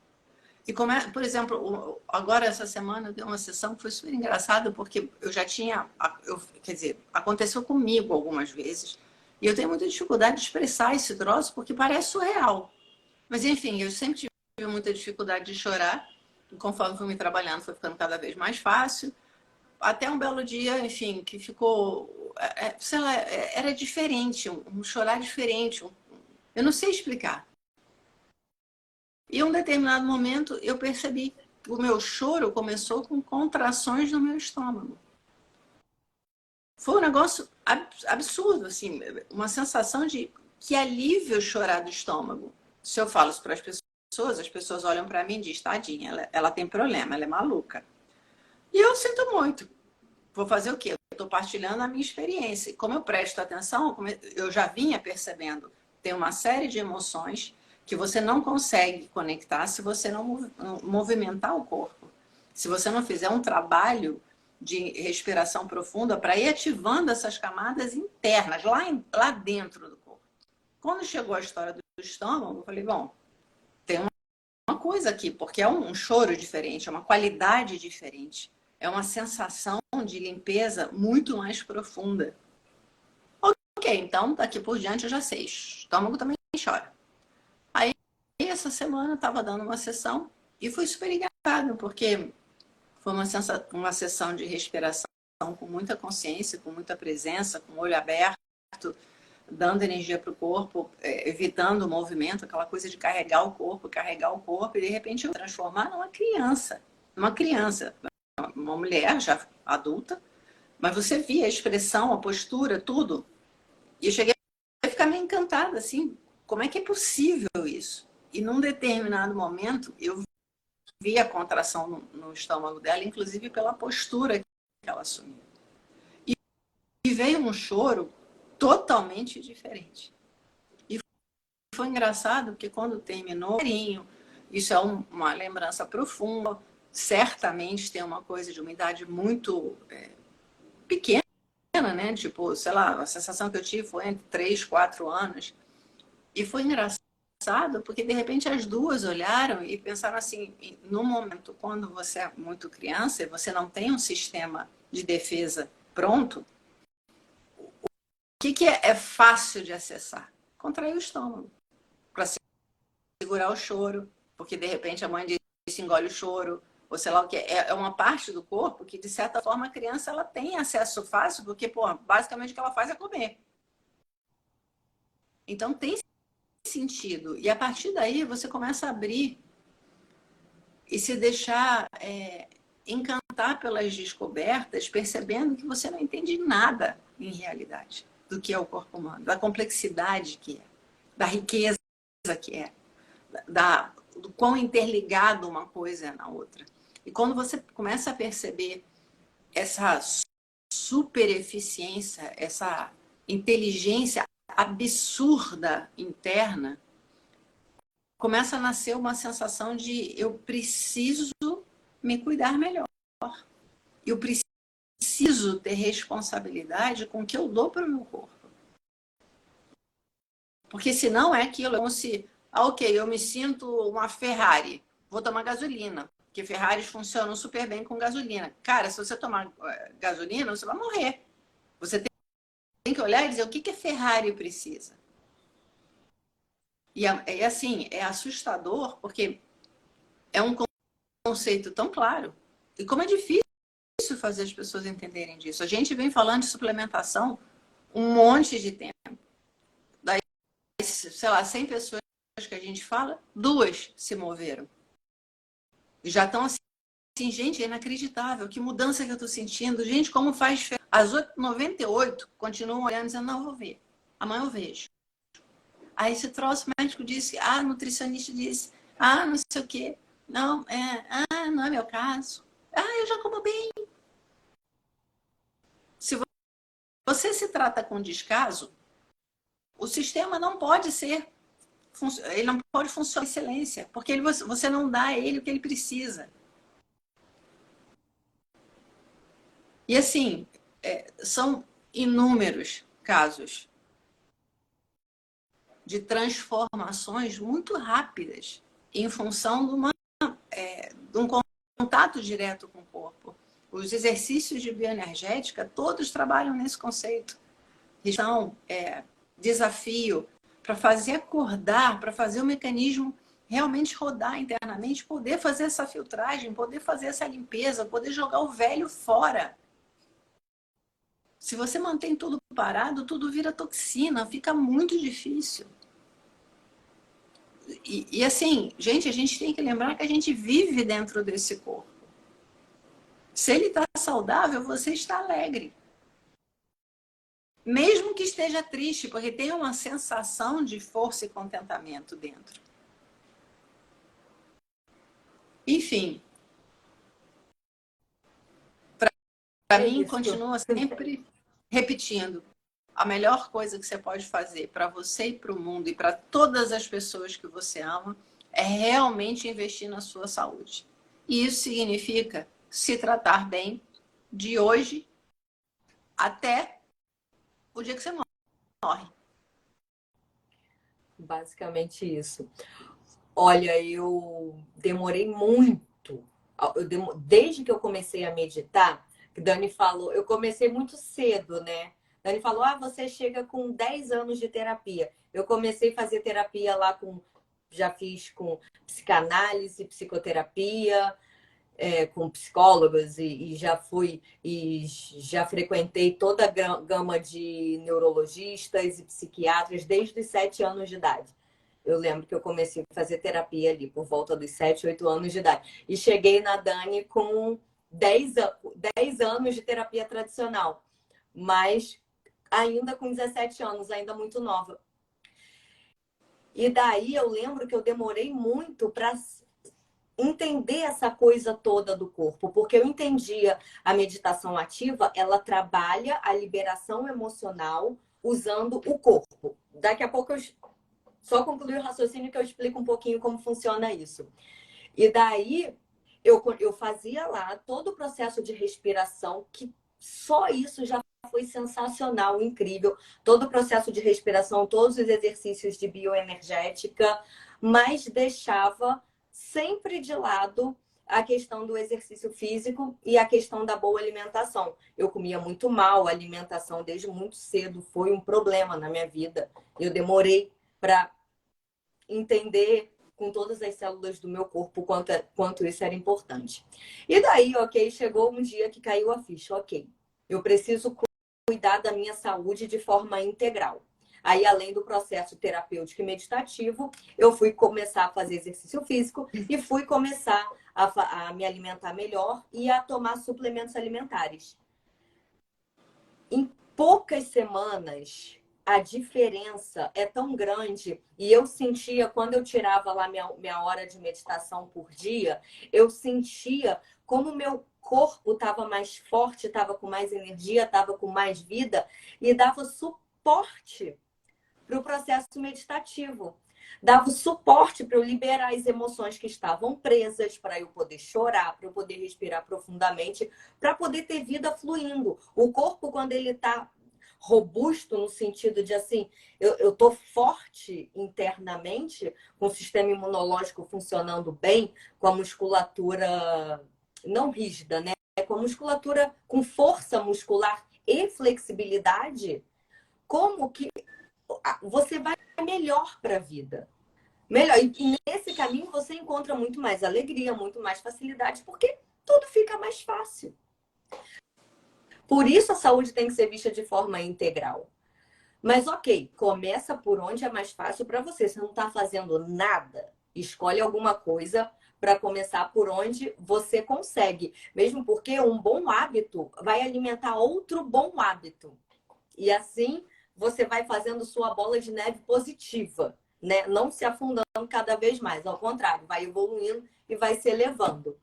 B: E por exemplo, agora essa semana eu dei uma sessão que foi super engraçada, porque eu já tinha, quer dizer, aconteceu comigo algumas vezes, e eu tenho muita dificuldade de expressar esse troço, porque parece surreal. Mas enfim, eu sempre tive muita dificuldade de chorar, e conforme fui me trabalhando, foi ficando cada vez mais fácil, até um belo dia, enfim, que ficou, sei lá, era diferente, um chorar diferente, eu não sei explicar. E em um determinado momento eu percebi que o meu choro começou com contrações no meu estômago. Foi um negócio absurdo, assim, uma sensação de que alívio chorar do estômago. Se eu falo isso para as pessoas olham para mim e dizem, tadinha, ela tem problema, ela é maluca. E eu sinto muito. Vou fazer o quê? Eu estou partilhando a minha experiência. Como eu presto atenção, eu já vinha percebendo, tem uma série de emoções que você não consegue conectar se você não movimentar o corpo. Se você não fizer um trabalho de respiração profunda para ir ativando essas camadas internas, lá dentro do corpo. Quando chegou a história do estômago, eu falei, bom, tem uma coisa aqui, porque é um choro diferente, é uma qualidade diferente, é uma sensação de limpeza muito mais profunda. Ok, então daqui por diante eu já sei, estômago também chora. Aí essa semana eu estava dando uma sessão e foi super engraçado, porque foi uma sessão de respiração com muita consciência, com muita presença, com o olho aberto, dando energia para o corpo, evitando o movimento, aquela coisa de carregar o corpo, e de repente eu transformar numa criança, uma mulher já adulta, mas você via a expressão, a postura, tudo. E eu cheguei a ficar meio encantada, assim, como é que é possível isso? E num determinado momento, eu vi a contração no estômago dela, inclusive pela postura que ela assumiu. E veio um choro totalmente diferente. E foi engraçado, porque quando terminou, isso é uma lembrança profunda, certamente tem uma coisa de uma idade muito pequena, né? Tipo, sei lá, a sensação que eu tive foi entre 3, 4 anos. E foi engraçado, porque de repente as duas olharam e pensaram assim, no momento, quando você é muito criança e você não tem um sistema de defesa pronto, o que é fácil de acessar? Contrair o estômago, para segurar o choro, porque de repente a mãe disse engole o choro, ou sei lá o que, é uma parte do corpo que, de certa forma, a criança ela tem acesso fácil, porque, pô, basicamente o que ela faz é comer. Então tem sentido. E a partir daí você começa a abrir e se deixar encantar pelas descobertas, percebendo que você não entende nada em realidade do que é o corpo humano, da complexidade que é, da riqueza que é, do quão interligado uma coisa é na outra. E quando você começa a perceber essa super eficiência, essa inteligência absurda interna, começa a nascer uma sensação de eu preciso me cuidar melhor. Eu preciso ter responsabilidade com o que eu dou para o meu corpo. Porque senão é aquilo, é como se, ok, eu me sinto uma Ferrari, vou tomar gasolina, porque Ferraris funcionam super bem com gasolina. Cara, se você tomar gasolina, você vai morrer. Você tem que olhar e dizer o que a Ferrari precisa. E assim, é assustador, porque é um conceito tão claro. E como é difícil fazer as pessoas entenderem disso. A gente vem falando de suplementação um monte de tempo. Daí, sei lá, 100 pessoas que a gente fala, 2 se moveram. E já estão assim, gente, é inacreditável, que mudança que eu estou sentindo. Gente, como faz... As 98 continuam olhando e dizendo, não, eu vou ver. Amanhã eu vejo. Aí esse troço, o médico disse, nutricionista disse, não sei o quê. Não, não é meu caso. Eu já como bem. Se você se trata com descaso, o sistema não pode ser, ele não pode funcionar em excelência, porque você não dá a ele o que ele precisa. E assim, são inúmeros casos de transformações muito rápidas em função de um contato direto com o corpo. Os exercícios de bioenergética, todos trabalham nesse conceito. Então, desafio para fazer acordar, para fazer o mecanismo realmente rodar internamente, poder fazer essa filtragem, poder fazer essa limpeza, poder jogar o velho fora. Se você mantém tudo parado, tudo vira toxina, fica muito difícil. E assim, gente, a gente tem que lembrar que a gente vive dentro desse corpo. Se ele está saudável, você está alegre. Mesmo que esteja triste, porque tem uma sensação de força e contentamento dentro. Enfim. Para mim, continua sempre repetindo. A melhor coisa que você pode fazer para você e para o mundo e para todas as pessoas que você ama é realmente investir na sua saúde. E isso significa se tratar bem de hoje até o dia que você morre.
A: Basicamente isso. Olha, eu demorei muito. Desde que eu comecei a meditar, que Dani falou, eu comecei muito cedo, né? Dani falou, você chega com 10 anos de terapia. Eu comecei a fazer terapia lá já fiz com psicanálise, psicoterapia, com psicólogos e já frequentei toda a gama de neurologistas e psiquiatras desde os 7 anos de idade. Eu lembro que eu comecei a fazer terapia ali por volta dos 7, 8 anos de idade. E cheguei na Dani com 10 anos de terapia tradicional, mas ainda com 17 anos, ainda muito nova. E daí eu lembro que eu demorei muito para entender essa coisa toda do corpo, porque eu entendia a meditação ativa, ela trabalha a liberação emocional usando o corpo. Daqui a pouco eu só concluir o raciocínio que eu explico um pouquinho como funciona isso. E daí eu fazia lá todo o processo de respiração, que só isso já foi sensacional, incrível. Todo o processo de respiração, todos os exercícios de bioenergética, mas deixava sempre de lado a questão do exercício físico e a questão da boa alimentação. Eu comia muito mal, a alimentação desde muito cedo foi um problema na minha vida. Eu demorei para entender com todas as células do meu corpo quanto isso era importante. E daí, ok, chegou um dia que caiu a ficha, ok, eu preciso cuidar da minha saúde de forma integral. Aí, além do processo terapêutico e meditativo, eu fui começar a fazer exercício físico e fui começar a me alimentar melhor e a tomar suplementos alimentares. Em poucas semanas, a diferença é tão grande, e eu sentia, quando eu tirava lá minha hora de meditação por dia, eu sentia como o meu corpo estava mais forte, estava com mais energia, estava com mais vida, e dava suporte para o processo meditativo. Dava suporte para eu liberar as emoções que estavam presas, para eu poder chorar, para eu poder respirar profundamente, para poder ter vida fluindo. O corpo, quando ele está robusto, no sentido de assim, eu estou forte internamente, com o sistema imunológico funcionando bem, com a musculatura não rígida, né? Com a musculatura com força muscular e flexibilidade, como que você vai melhor para a vida. Melhor. E nesse caminho você encontra muito mais alegria, muito mais facilidade, porque tudo fica mais fácil. Por isso a saúde tem que ser vista de forma integral. Mas ok, começa por onde é mais fácil para você. Se não está fazendo nada, escolhe alguma coisa para começar por onde você consegue. Mesmo porque um bom hábito vai alimentar outro bom hábito. E assim você vai fazendo sua bola de neve positiva, né? Não se afundando cada vez mais, ao contrário, vai evoluindo e vai se elevando.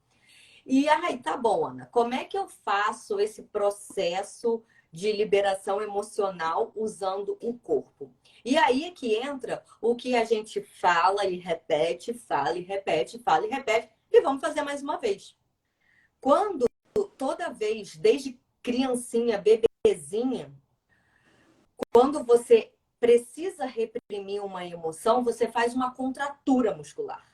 A: E aí, tá bom, Ana, como é que eu faço esse processo de liberação emocional usando o corpo? E aí é que entra o que a gente fala e repete, fala e repete, fala e repete, e vamos fazer mais uma vez. Quando, toda vez, desde criancinha, bebezinha, quando você precisa reprimir uma emoção, você faz uma contratura muscular.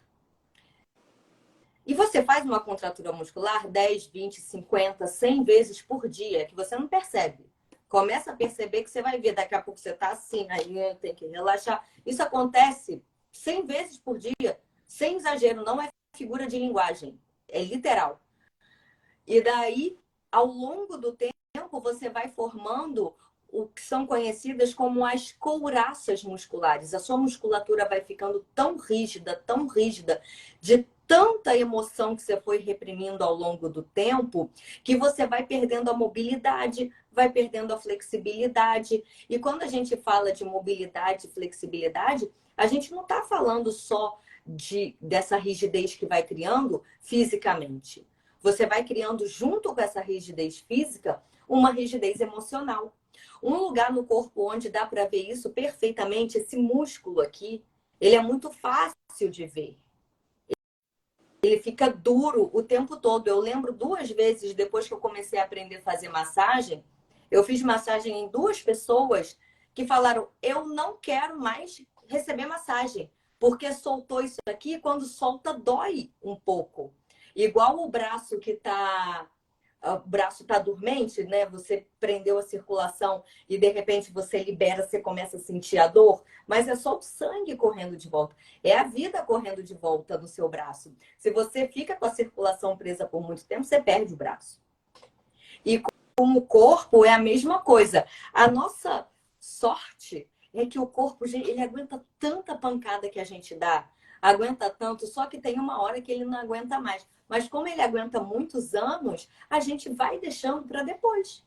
A: E você faz uma contratura muscular 10, 20, 50, 100 vezes por dia, que você não percebe. Começa a perceber que você vai ver, daqui a pouco você está assim, aí tem que relaxar. Isso acontece 100 vezes por dia, sem exagero, não é figura de linguagem, é literal. E daí, ao longo do tempo, você vai formando o que são conhecidas como as couraças musculares. A sua musculatura vai ficando tão rígida, de tanta emoção que você foi reprimindo ao longo do tempo, que você vai perdendo a mobilidade, vai perdendo a flexibilidade. E quando a gente fala de mobilidade e flexibilidade, a gente não está falando só dessa rigidez que vai criando fisicamente. Você vai criando, junto com essa rigidez física, uma rigidez emocional. Um lugar no corpo onde dá para ver isso perfeitamente, esse músculo aqui, ele é muito fácil de ver. Ele fica duro o tempo todo. Eu lembro 2 vezes, depois que eu comecei a aprender a fazer massagem, eu fiz massagem em 2 pessoas que falaram, eu não quero mais receber massagem, porque soltou isso aqui e quando solta dói um pouco. Igual o braço que está... O braço está dormente, né? Você prendeu a circulação e de repente você libera, você começa a sentir a dor, mas é só o sangue correndo de volta. É a vida correndo de volta no seu braço. Se você fica com a circulação presa por muito tempo, você perde o braço. E com o corpo é a mesma coisa. A nossa sorte é que o corpo, ele aguenta tanta pancada que a gente dá, aguenta tanto, só que tem uma hora que ele não aguenta mais. Mas como ele aguenta muitos anos, a gente vai deixando para depois.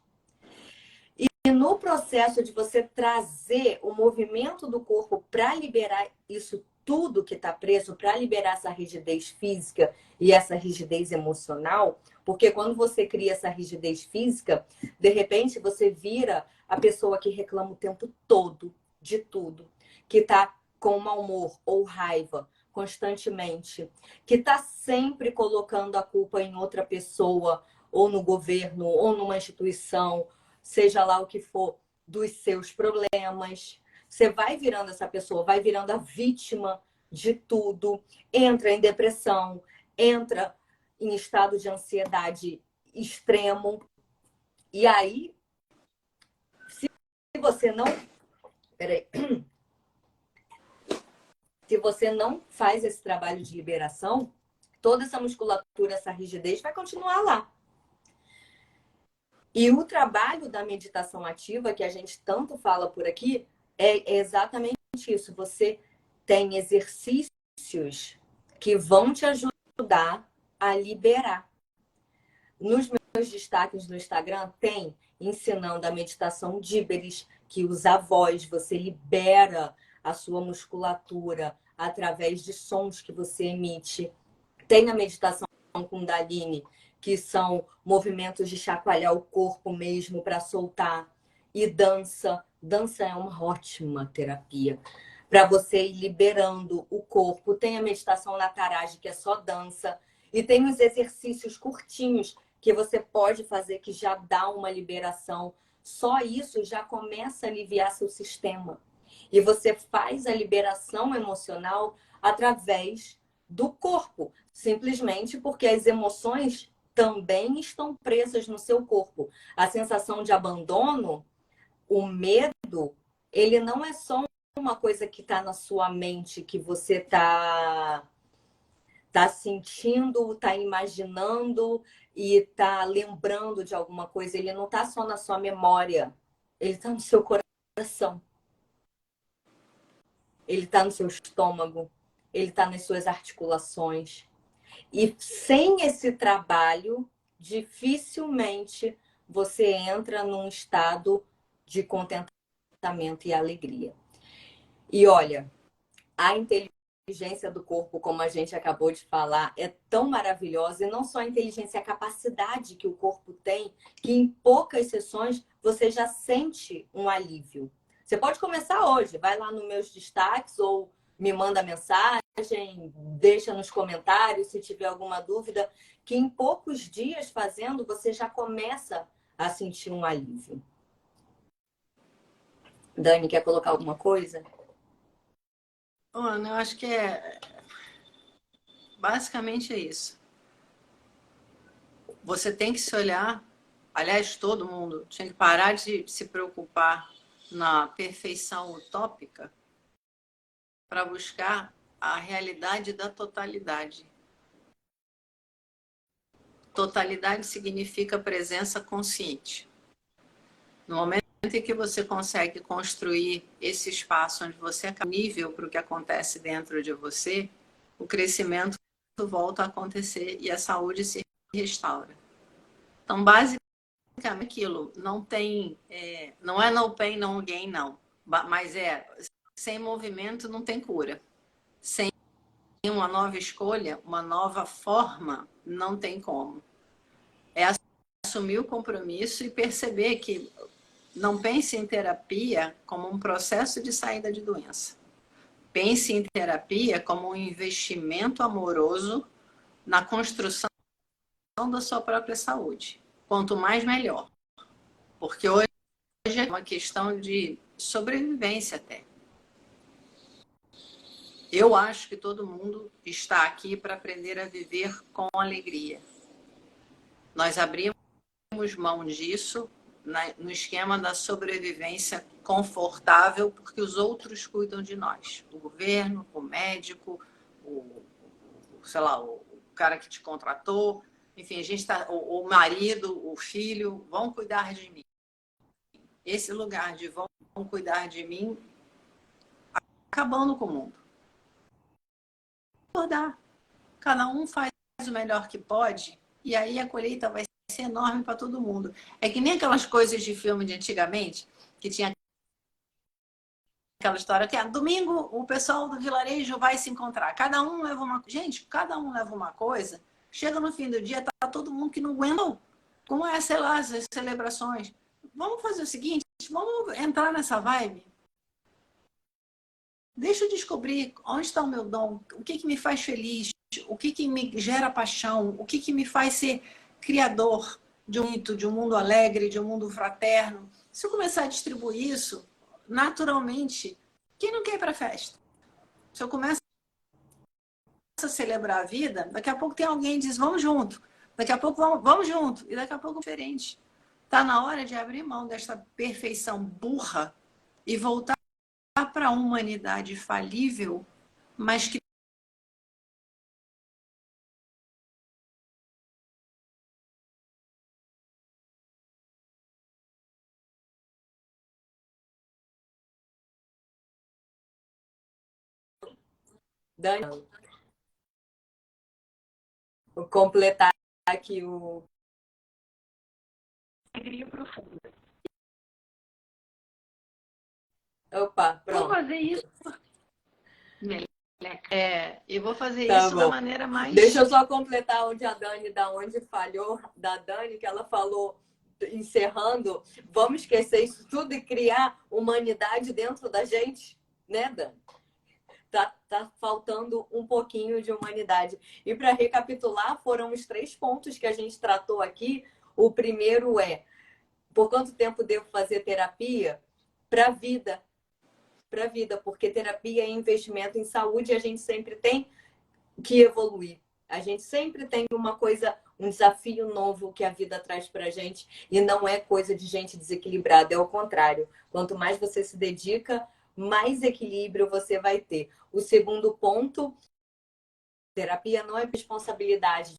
A: E no processo de você trazer o movimento do corpo para liberar isso tudo que está preso, para liberar essa rigidez física e essa rigidez emocional, porque quando você cria essa rigidez física, de repente você vira a pessoa que reclama o tempo todo de tudo, que está com mau humor ou raiva constantemente, que está sempre colocando a culpa em outra pessoa, ou no governo, ou numa instituição, seja lá o que for, dos seus problemas. Você vai virando essa pessoa, vai virando a vítima de tudo, entra em depressão, entra em estado de ansiedade extremo. E aí, se você não... Peraí. Se você não faz esse trabalho de liberação, toda essa musculatura, essa rigidez vai continuar lá. E o trabalho da meditação ativa, que a gente tanto fala por aqui, é exatamente isso. Você tem exercícios que vão te ajudar a liberar. Nos meus destaques no Instagram tem ensinando a meditação Díberes, que usa a voz, você libera a sua musculatura através de sons que você emite. Tem a meditação Kundalini, que são movimentos de chacoalhar o corpo mesmo para soltar. E dança. Dança é uma ótima terapia para você ir liberando o corpo. Tem a meditação Nataraja, que é só dança. E tem os exercícios curtinhos que você pode fazer, que já dá uma liberação. Só isso já começa a aliviar seu sistema. E você faz a liberação emocional através do corpo, simplesmente porque as emoções também estão presas no seu corpo. A sensação de abandono, o medo, ele não é só uma coisa que está na sua mente, que você está sentindo, está imaginando e está lembrando de alguma coisa. Ele não está só na sua memória, ele está no seu coração. Ele está no seu estômago, ele está nas suas articulações. E sem esse trabalho, dificilmente você entra num estado de contentamento. contentamento e alegria. E olha, a inteligência do corpo, como a gente acabou de falar, é tão maravilhosa, e não só a inteligência, a capacidade que o corpo tem, que em poucas sessões você já sente um alívio. Você pode começar hoje, vai lá nos meus destaques ou me manda mensagem, deixa nos comentários se tiver alguma dúvida, que em poucos dias fazendo você já começa a sentir um alívio. Dani, quer colocar alguma coisa?
B: Ana, eu acho que basicamente é isso. Você tem que se olhar, aliás, todo mundo tinha que parar de se preocupar na perfeição utópica para buscar a realidade da totalidade. Totalidade significa presença consciente. No momento em que você consegue construir esse espaço onde você é nível para o que acontece dentro de você, o crescimento volta a acontecer e a saúde se restaura. Então, basicamente, aquilo não tem, não é no pain, no gain, não. Mas sem movimento não tem cura. Sem uma nova escolha, uma nova forma, não tem como. É assumir o compromisso e perceber que não pense em terapia como um processo de saída de doença. Pense em terapia como um investimento amoroso na construção da sua própria saúde. Quanto mais, melhor. Porque hoje é uma questão de sobrevivência até. Eu acho que todo mundo está aqui para aprender a viver com alegria. Nós abrimos mão disso no esquema da sobrevivência confortável, porque os outros cuidam de nós. O governo, o médico, sei lá, o cara que te contratou, enfim, a gente tá, o marido, o filho, vão cuidar de mim. Esse lugar de vão cuidar de mim, acabando com o mundo. Acordar. Cada um faz o melhor que pode, e aí a colheita vai ser enorme para todo mundo. É que nem aquelas coisas de filme de antigamente, que tinha aquela história que domingo o pessoal do vilarejo vai se encontrar. Cada um leva uma... Gente, cada um leva uma coisa. Chega no fim do dia, tá todo mundo que não aguenta. Como é, sei lá, as celebrações. Vamos fazer o seguinte, vamos entrar nessa vibe. Deixa eu descobrir onde está o meu dom, o que me faz feliz, o que me gera paixão, o que me faz ser criador de um mundo alegre, de um mundo fraterno. Se eu começar a distribuir isso, naturalmente, quem não quer ir para a festa? Se eu começo a celebrar a vida, daqui a pouco tem alguém que diz, vamos junto. Daqui a pouco vamos junto. E daqui a pouco diferente. Está na hora de abrir mão desta perfeição burra e voltar para a humanidade falível, mas que
A: Dani, vou completar aqui o...
B: alegria profunda.
A: Opa, pronto.
B: Vou fazer isso. Eu vou fazer
A: Tá
B: isso
A: bom.
B: da maneira mais...
A: Deixa eu só completar onde a Dani, da onde falhou, da Dani, que ela falou, encerrando, vamos esquecer isso tudo e criar humanidade dentro da gente, né, Dani? Tá faltando um pouquinho de humanidade. E para recapitular, foram os 3 pontos que a gente tratou aqui. O primeiro é, por quanto tempo devo fazer terapia? Para a vida. Para a vida, porque terapia é investimento em saúde e a gente sempre tem que evoluir. A gente sempre tem uma coisa, um desafio novo que a vida traz para a gente e não é coisa de gente desequilibrada, é o contrário. Quanto mais você se dedica, mais equilíbrio você vai ter. O segundo ponto, terapia não é responsabilidade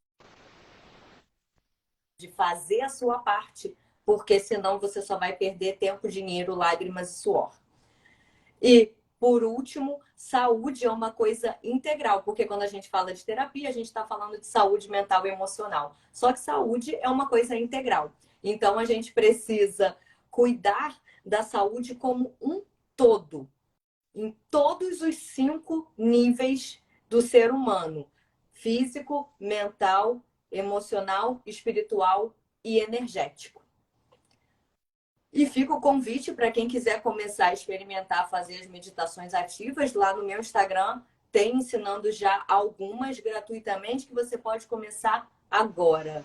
A: de fazer a sua parte, porque senão você só vai perder tempo, dinheiro, lágrimas e suor. E, por último, saúde é uma coisa integral, porque quando a gente fala de terapia, a gente está falando de saúde mental e emocional. Só que saúde é uma coisa integral. Então, a gente precisa cuidar da saúde como um todo, em todos os 5 níveis do ser humano: físico, mental, emocional, espiritual e energético. E fica o convite para quem quiser começar a experimentar fazer as meditações ativas. Lá no meu Instagram tem ensinando já algumas gratuitamente que você pode começar agora.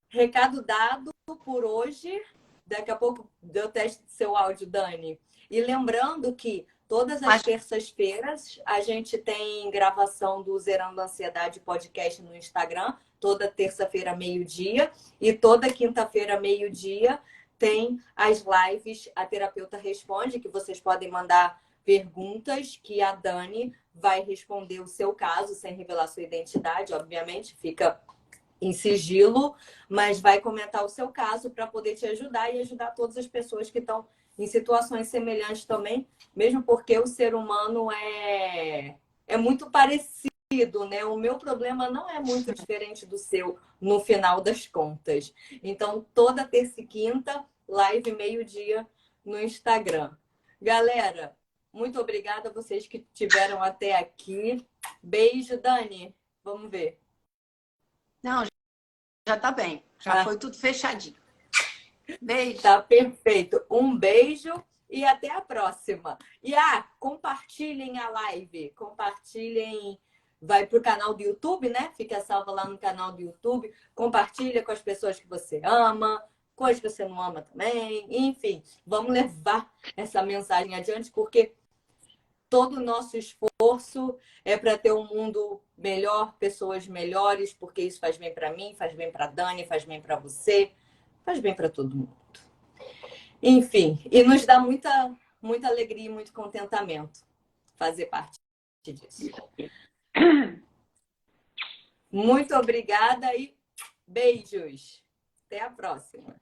A: Recado dado por hoje. Daqui a pouco deu teste do seu áudio, Dani. E lembrando que todas as terças-feiras a gente tem gravação do Zerando Ansiedade podcast no Instagram. Toda terça-feira, meio-dia. E toda quinta-feira, meio-dia, tem as lives A Terapeuta Responde, que vocês podem mandar perguntas que a Dani vai responder o seu caso, sem revelar sua identidade, obviamente, fica em sigilo, mas vai comentar o seu caso para poder te ajudar e ajudar todas as pessoas que estão em situações semelhantes também, mesmo porque o ser humano é muito parecido, né? O meu problema não é muito diferente do seu, no final das contas. Então, toda terça e quinta, live meio-dia no Instagram. Galera, muito obrigada a vocês que tiveram até aqui. Beijo, Dani. Vamos ver.
B: Não, já tá bem. Já foi tudo fechadinho. Beijo.
A: Tá perfeito. Um beijo e até a próxima. E compartilhem a live. Compartilhem. Vai pro canal do YouTube, né? Fica salva lá no canal do YouTube. Compartilha com as pessoas que você ama, com as que você não ama também. Enfim, vamos levar essa mensagem adiante, porque todo o nosso esforço é para ter um mundo melhor, pessoas melhores, porque isso faz bem para mim, faz bem para Dani, faz bem para você, faz bem para todo mundo. Enfim, e nos dá muita alegria e muito contentamento fazer parte disso. Muito obrigada e beijos. Até a próxima.